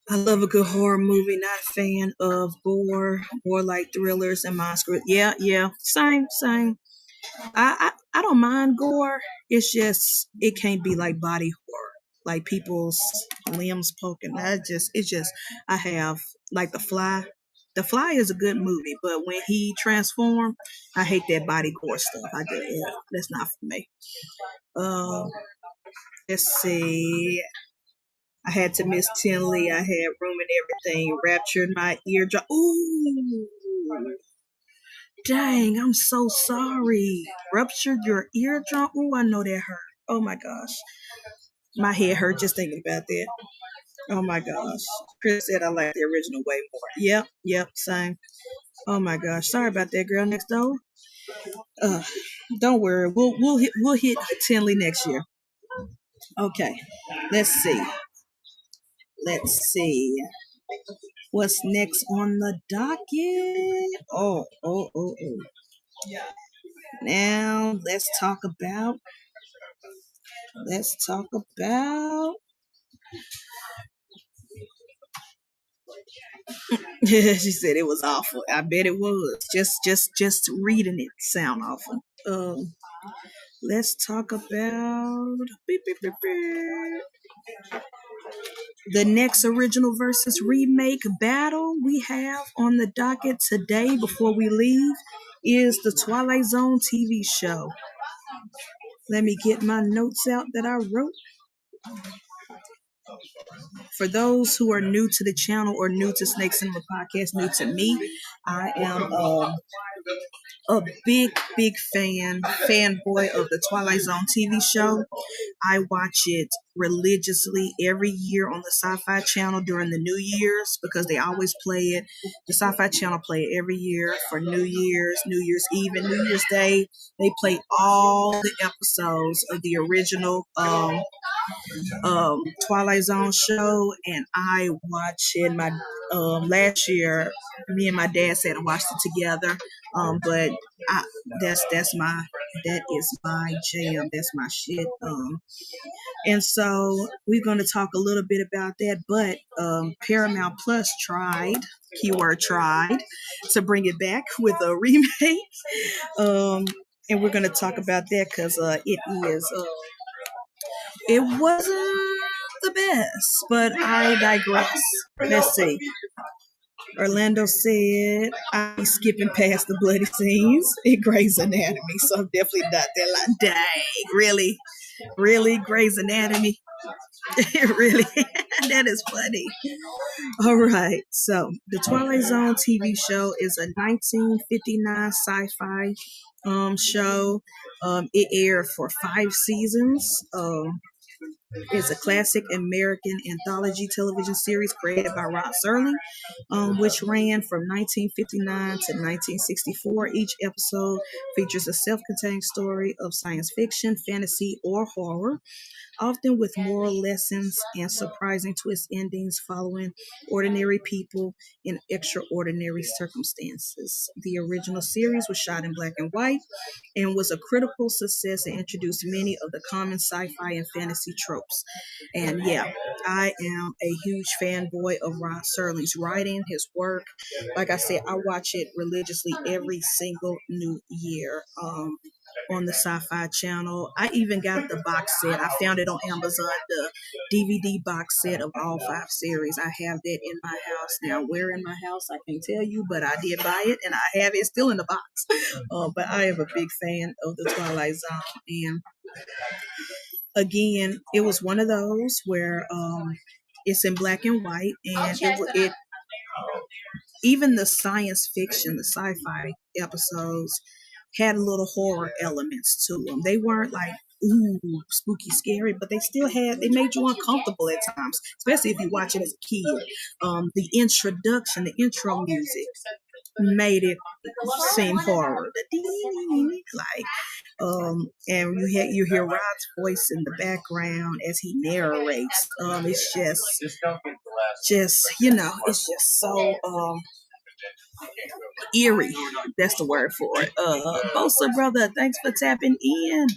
I love a good horror movie. Not a fan of gore, more like thrillers and monsters." Yeah. Same. I don't mind gore. It's just it can't be like body horror, like people's limbs poking. I have like The Fly. The Fly is a good movie, but when he transformed, I hate that body gore stuff. That's not for me. Um, let's see. I had to miss Tinley. I had room and everything. Raptured my eardrum. Ooh, dang! I'm so sorry. Ruptured your eardrum. Ooh, I know that hurt. Oh my gosh, my head hurt just thinking about that. Oh my gosh. Chris said I like the original way more. Yep, same. Oh my gosh, sorry about that, girl next door. Uh, don't worry, we'll hit Tinley next year. Okay, let's see. What's next on the docket? Oh. Now let's talk about. She said it was awful. I bet it was. Just reading it sound awful. Let's talk about the next original versus remake battle we have on the docket today before we leave is the Twilight Zone TV show. Let me get my notes out that I wrote. For those who are new to the channel or new to Snake Cinema Podcast, new to me, I am a big fanboy of the Twilight Zone TV show. I watch it religiously every year on the Sci-Fi Channel during the New Year's because they always play it. The Sci-Fi Channel play it every year for New Year's, New Year's Eve, and New Year's Day. They play all the episodes of the original Twilight Zone show, and I watched it. My last year, me and my dad sat and watched it together. But I, that's my that is my jam. That's my shit. And so we're going to talk a little bit about that. But Paramount Plus keyword tried, to bring it back with a remake. And we're going to talk about that because it wasn't the best, but I digress. Let's see. Orlando said, I be skipping past the bloody scenes in Grey's Anatomy, so I'm definitely not that like, dang, really, Grey's Anatomy? Really? That is funny. All right, so the Twilight Zone TV show is a 1959 sci-fi show. It aired for 5 seasons. It's a classic American anthology television series created by Rod Serling, which ran from 1959 to 1964. Each episode features a self-contained story of science fiction, fantasy, or horror, often with moral lessons and surprising twist endings following ordinary people in extraordinary circumstances. The original series was shot in black and white and was a critical success and introduced many of the common sci-fi and fantasy tropes. And yeah, I am a huge fanboy of Rod Serling's writing, his work. Like I said, I watch it religiously every single new year. On the Sci-Fi Channel. I even got the box set. I found it on Amazon, the DVD box set of all 5 series. I have that in my house now. Where in my house, I can't tell you, but I did buy it, and I have it still in the box. But I am a big fan of the Twilight Zone. And again, it was one of those where it's in black and white, and it even the science fiction, the sci-fi episodes had little horror elements to them. They weren't like ooh spooky scary, but they made you uncomfortable at times, especially if you watch it as a kid. The intro music made it seem horror. Like and you hear Rod's voice in the background as he narrates. It's it's just so eerie. That's the word for it. Bosa brother, thanks for tapping in.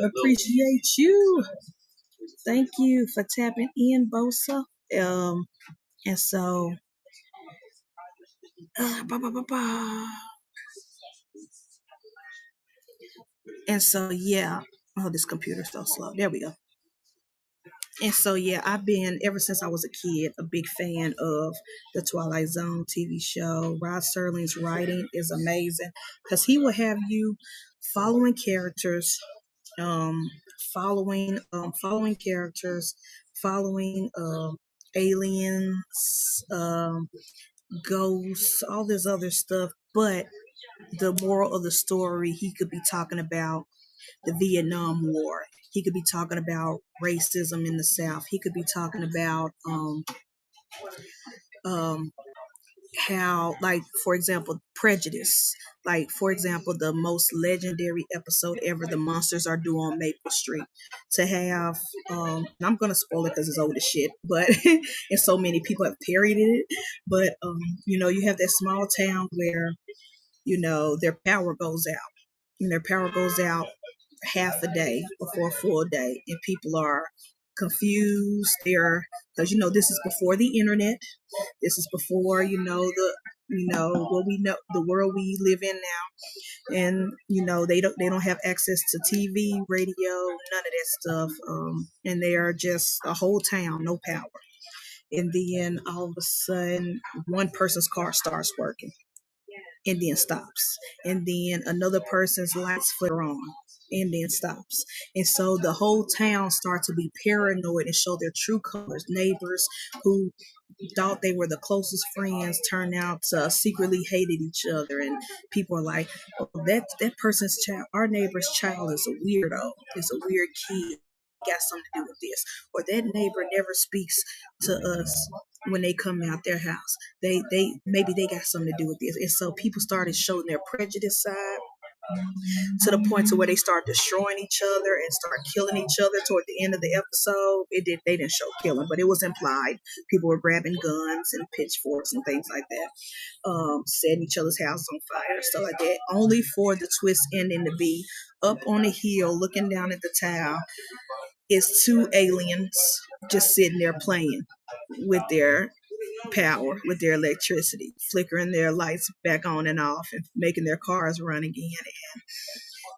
Appreciate you. Thank you for tapping in, Bosa. And so, bah, bah, bah, bah. And so, yeah. Oh, this computer's so slow. There we go. And so, yeah, I've been, ever since I was a kid, a big fan of the Twilight Zone TV show. Rod Serling's writing is amazing because he will have you following characters, following characters, following aliens, ghosts, all this other stuff. But the moral of the story, he could be talking about the Vietnam War. He could be talking about racism in the South. He could be talking about how, like, for example, prejudice. Like, for example, the most legendary episode ever, The Monsters Are Due on Maple Street. To have, I'm going to spoil it because it's old as shit, but, and so many people have parodied it. But, you have that small town where, their power goes out. And their power goes out half a day before a full day, and people are confused. Because this is before the internet. This is before what we know, the world we live in now, and they don't have access to TV, radio, none of that stuff, and they are just a whole town, no power. And then all of a sudden, one person's car starts working and then stops, and then another person's lights flicker on, and then stops. And so the whole town starts to be paranoid and show their true colors. Neighbors who thought they were the closest friends turned out to secretly hated each other, and people are like, oh, that person's child, our neighbor's child, is a weirdo, is a weird kid, got something to do with this, or that neighbor never speaks to us when they come out their house. They maybe they got something to do with this. And so people started showing their prejudice side to the point to where they start destroying each other and start killing each other toward the end of the episode. They didn't show killing, but it was implied. People were grabbing guns and pitchforks and things like that, setting each other's house on fire and stuff like that, only for the twist ending to be up on a hill looking down at the town is two aliens just sitting there playing with their power, with their electricity, flickering their lights back on and off and making their cars run again, and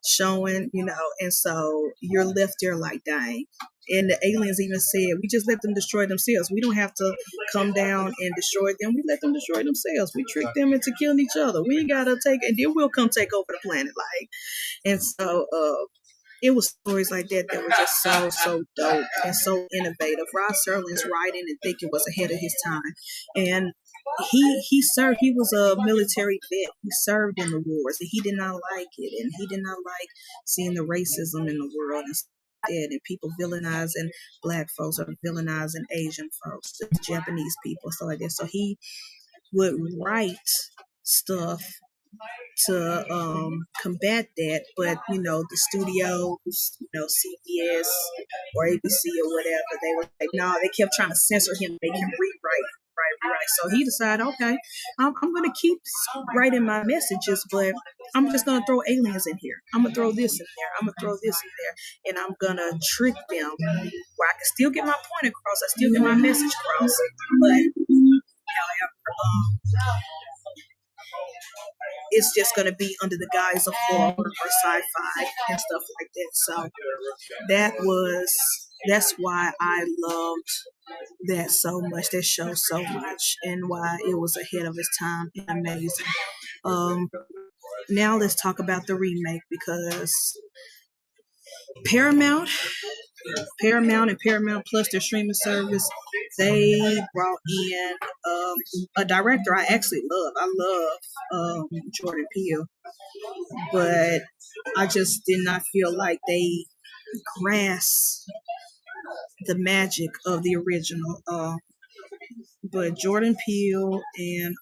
showing, and so you're left there like, dang. And the aliens even said, we just let them destroy themselves. We don't have to come down and destroy them. We let them destroy themselves. We trick them into killing each other. We ain't got to take, and then we'll come take over the planet. Like, and so, it was stories like that that were just so dope and so innovative. Rod Serling's writing and thinking was ahead of his time, and he served. He was a military vet. He served in the wars, and he did not like it, and he did not like seeing the racism in the world and people villainizing black folks or villainizing Asian folks, Japanese people, stuff like that. So he would write stuff to combat that, but the studios, CBS or ABC or whatever, they were like, no, they kept trying to censor him, make him rewrite. So he decided, okay, I'm going to keep writing my messages, but I'm just going to throw aliens in here. I'm going to throw this in there. I'm going to throw this in there, and I'm going to trick them where I can still get my point across. I still get my message across, but it's just going to be under the guise of horror or sci-fi and stuff like that. So that's why I loved that so much, that show so much, and why it was ahead of its time and amazing. Now let's talk about the remake, because Paramount and Paramount Plus, their streaming service, they brought in a director I actually love. I love Jordan Peele, but I just did not feel like they grasped the magic of the original. But Jordan Peele and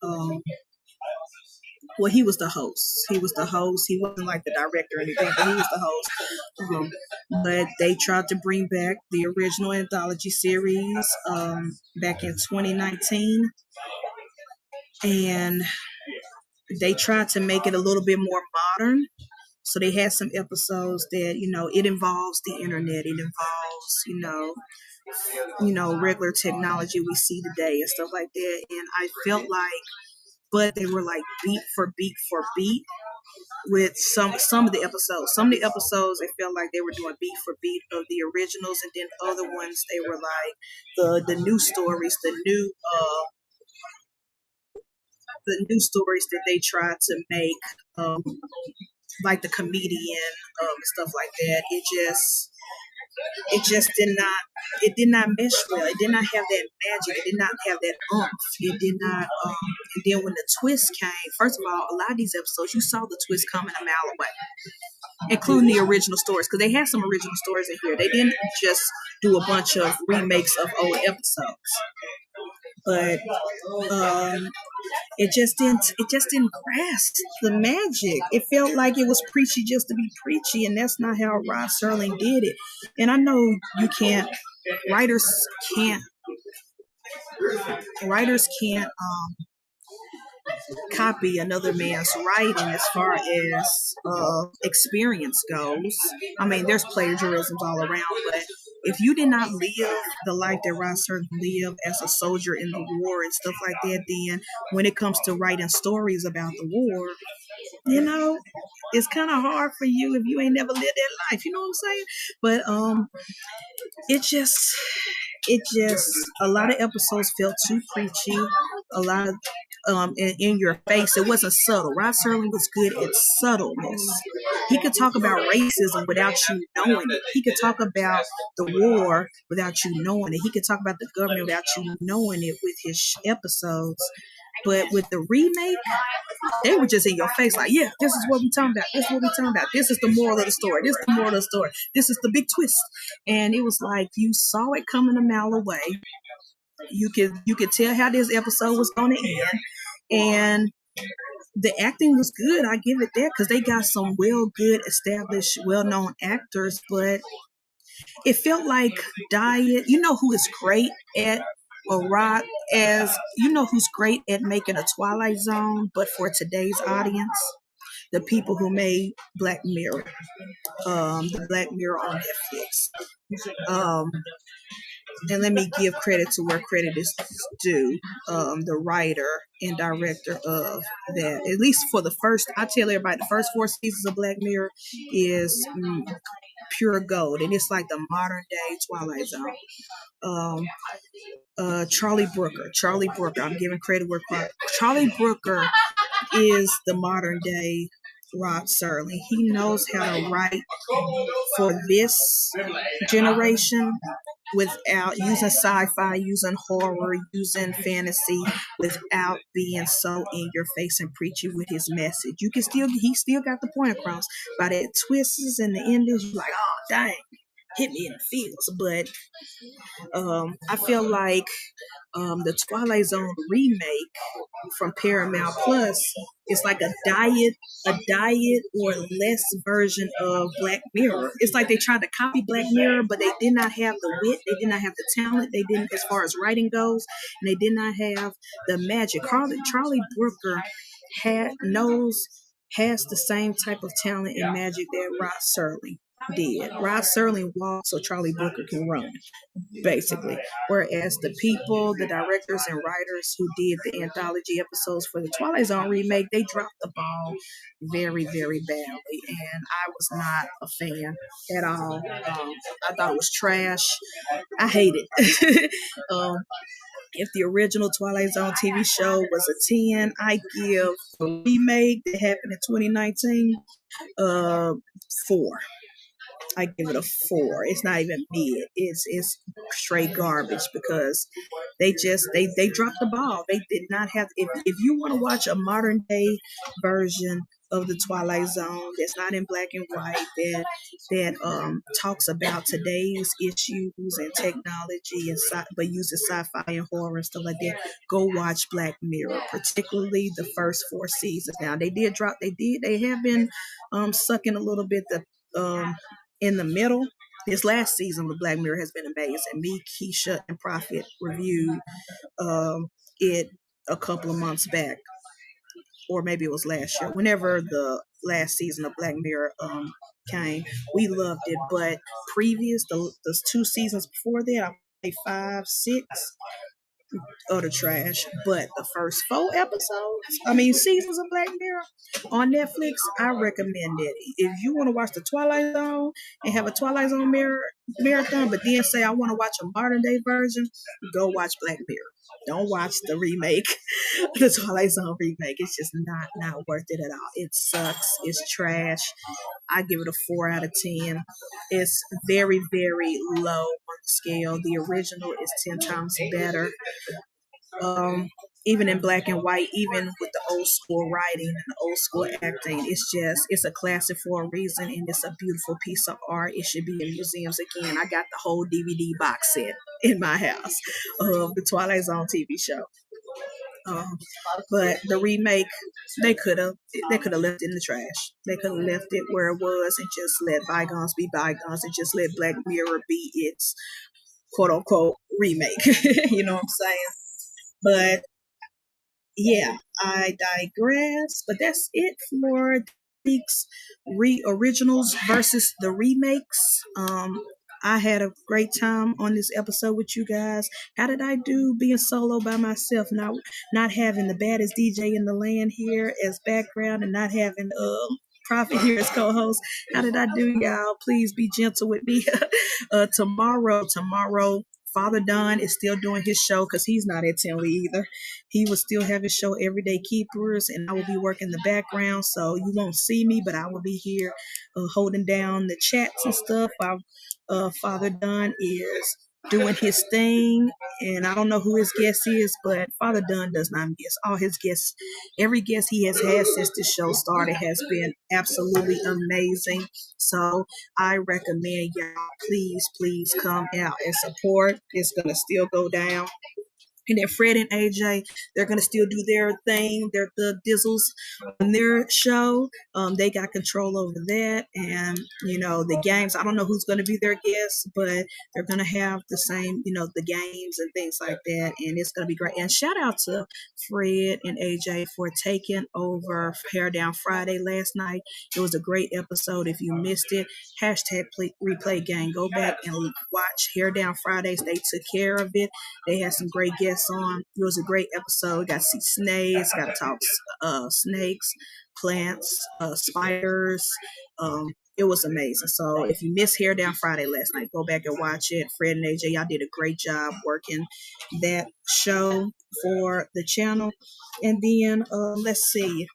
well, he was the host. He wasn't like the director or anything, but he was the host. But they tried to bring back the original anthology series back in 2019, and they tried to make it a little bit more modern. So they had some episodes that, it involves the internet. It involves, regular technology we see today and stuff like that. And I felt like, but they were like beat for beat for beat with some of the episodes. Some of the episodes, it felt like they were doing beat for beat of the originals, and then other ones they were like the new stories, the new stories that they tried to make, like the comedian stuff like that. It just did not mesh well. It did not have that magic. It did not have that oomph. It did not. And then when the twist came, first of all, a lot of these episodes, you saw the twist coming a mile away, including the original stories, because they had some original stories in here. They didn't just do a bunch of remakes of old episodes, but it just didn't grasp the magic. It felt like it was preachy just to be preachy, and that's not how Rod Serling did it. And I know writers can't copy another man's writing as far as experience goes. I mean, there's plagiarisms all around, but if you did not live the life that Rod Serling lived as a soldier in the war and stuff like that, then when it comes to writing stories about the war, it's kind of hard for you if you ain't never lived that life. You know what I'm saying? But it just it just, a lot of episodes felt too preachy, a lot of in your face. It wasn't subtle. Rod Serling was good at subtleness. He could talk about racism without you knowing it. He could talk about the war without you knowing it. He could talk about the government without you knowing it with his episodes. But with the remake, they were just in your face like, yeah, this is what we're talking about. This is what we're talking about. This is the moral of the story. This is the moral of the story. This is the big twist. And it was like you saw it coming a mile away. You could tell how this episode was going to end. And the acting was good. I give it that, because they got some good, established, well-known actors. But it felt like diet. You know who is great at Rod, as you know who's great at making a Twilight Zone, but for today's audience, the people who made Black Mirror, the Black Mirror on Netflix. And let me give credit to where credit is due. The writer and director of that, at least for the first, I tell everybody, the first 4 seasons of Black Mirror is pure gold, and it's like the modern day Twilight Zone. Charlie Brooker, I'm giving credit where credit. Charlie Brooker is the modern day Rod Serling. He knows how to write for this generation without using sci-fi, using horror, using fantasy, without being so in your face and preachy with his message. He still got the point across. By that twists and the endings, you're like, oh dang, hit me in the feels. But I feel like the Twilight Zone remake from Paramount Plus is like a diet or less version of Black Mirror. It's like they tried to copy Black Mirror, but they did not have the wit, they did not have the talent, they didn't, as far as writing goes, and they did not have the magic. Charlie Brooker has the same type of talent and magic that Rod Serling did. Rod Serling walked so Charlie Brooker can run, basically. Whereas the people, the directors and writers who did the anthology episodes for the Twilight Zone remake, they dropped the ball very, very badly, and I was not a fan at all. I thought it was trash. I hate it. If the original Twilight Zone TV show was a 10, I give the remake that happened in 2019 4. I give it a 4. It's not even mid. It's straight garbage, because they dropped the ball. They did not have. If you want to watch a modern day version of the Twilight Zone that's not in black and white, that talks about today's issues and technology, and but uses sci-fi and horror and stuff like that, go watch Black Mirror, particularly the first 4 seasons. Now they have been sucking a little bit in the middle. This last season of Black Mirror has been amazing. Me, Keisha, and Prophet reviewed it a couple of months back, or maybe it was last year. Whenever the last season of Black Mirror came, we loved it. But the 2 seasons before that, I would say 5, 6, utter trash. But the first 4 seasons of Black Mirror on Netflix, I recommend it. If you want to watch the Twilight Zone and have a Twilight Zone marathon, but then say I want to watch a modern day version, go watch Black Mirror. Don't watch the remake, the Twilight Zone remake. It's just not worth it at all. It sucks. It's trash. I give it a 4 out of 10. It's very, very low on the scale. The original is 10 times better. Even in black and white, even with the old school writing and the old school acting, it's a classic for a reason, and it's a beautiful piece of art. It should be in museums again. I got the whole DVD box set in my house of the Twilight Zone TV show. But the remake, they could have left it in the trash. They could have left it where it was and just let bygones be bygones, and just let Black Mirror be its quote unquote remake. You know what I'm saying? But yeah, I digress. But that's it for week's originals versus the remakes. I had a great time on this episode with you guys. How did I do being solo by myself, not having the baddest DJ in the land here as background, and not having Prophet here as co-host? How did I do, y'all? Please be gentle with me. Tomorrow Father Don is still doing his show because he's not at Tinley either. He will still have his show Everyday Keepers, and I will be working the background, so you won't see me, but I will be here holding down the chats and stuff while Father Don is doing his thing. And I don't know who his guest is, but Father Dunn does not miss. All his guests, every guest he has had since the show started has been absolutely amazing. So I recommend y'all, please come out and support. It's going to still go down. And then Fred and AJ, they're gonna still do their thing. They're the Dizzles on their show. They got control over that, and the games. I don't know who's gonna be their guest, but they're gonna have the same, the games and things like that, and it's gonna be great. And shout out to Fred and AJ for taking over Hair Down Friday last night. It was a great episode. If you missed it, hashtag replay gang. Go back and watch Hair Down Fridays. They took care of it. They had some great guests on. It was a great episode. Got to see snakes, got to talk snakes, plants, spiders. It was amazing. So if you missed Hair Down Friday last night, go back and watch it. Fred and AJ, y'all did a great job working that show for the channel. And then let's see.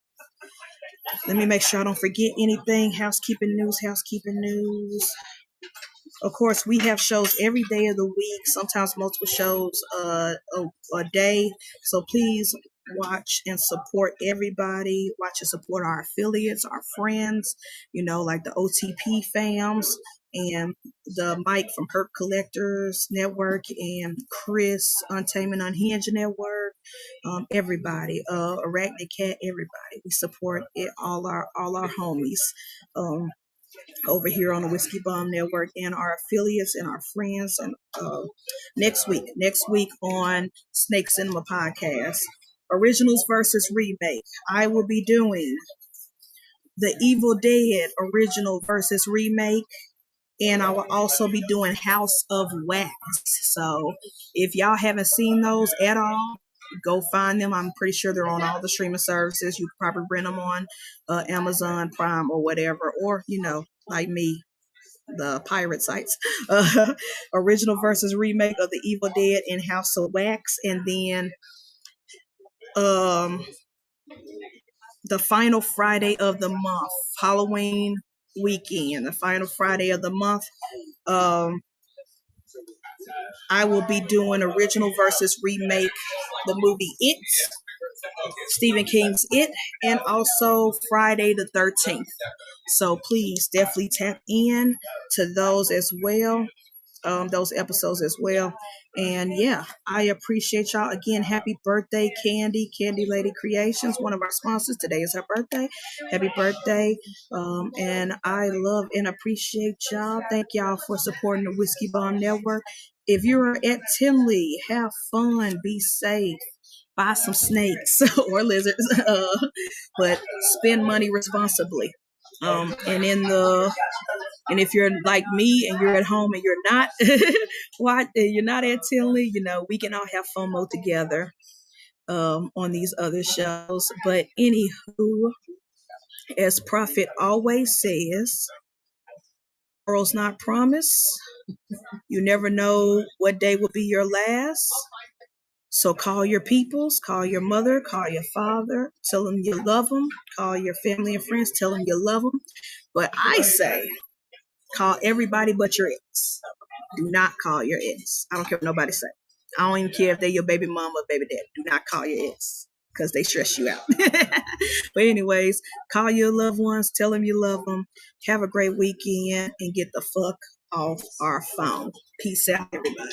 Let me make sure I don't forget anything. Housekeeping news. Of course, we have shows every day of the week, sometimes multiple shows a day. So please watch and support everybody. Watch and support our affiliates, our friends, like the OTP fams and the Mike from Herp Collectors Network and Chris, Untamed and Unhinged Network. Everybody, Arachnid Cat, everybody. We support it, all our homies. Over here on the Whiskey Bomb Network and our affiliates and our friends. And next week on Snake Cinema Podcast, Originals versus Remake, I will be doing the Evil Dead Original versus Remake, and I will also be doing House of Wax. So if y'all haven't seen those at all, go find them. I'm pretty sure they're on all the streaming services. You can probably rent them on Amazon Prime or whatever, or like me, the pirate sites. Original versus remake of the Evil Dead in House of Wax, and then the final Friday of the month, Halloween weekend, the final Friday of the month. I will be doing original versus remake the movie It, Stephen King's It, and also Friday the 13th. So please definitely tap in to those as well, those episodes as well. And yeah, I appreciate y'all. Again, happy birthday, Candy Lady Creations, one of our sponsors. Today is her birthday. Happy birthday. And I love and appreciate y'all. Thank y'all for supporting the Whiskey Bomb Network. If you're at Tinley, have fun, be safe, buy some snakes or lizards, but spend money responsibly. And if you're like me and you're at home and you're not, you're not at Tinley, we can all have FOMO together on these other shows. But anywho, as Prophet always says, tomorrow's not promised. You never know what day will be your last. So call your peoples, call your mother, call your father, tell them you love them, call your family and friends, tell them you love them. But I say, call everybody but your ex. Do not call your ex. I don't care what nobody say. I don't even care if they're your baby mama or baby dad. Do not call your ex because they stress you out. But anyways, call your loved ones, tell them you love them. Have a great weekend and get the fuck off our phone. Peace out, everybody.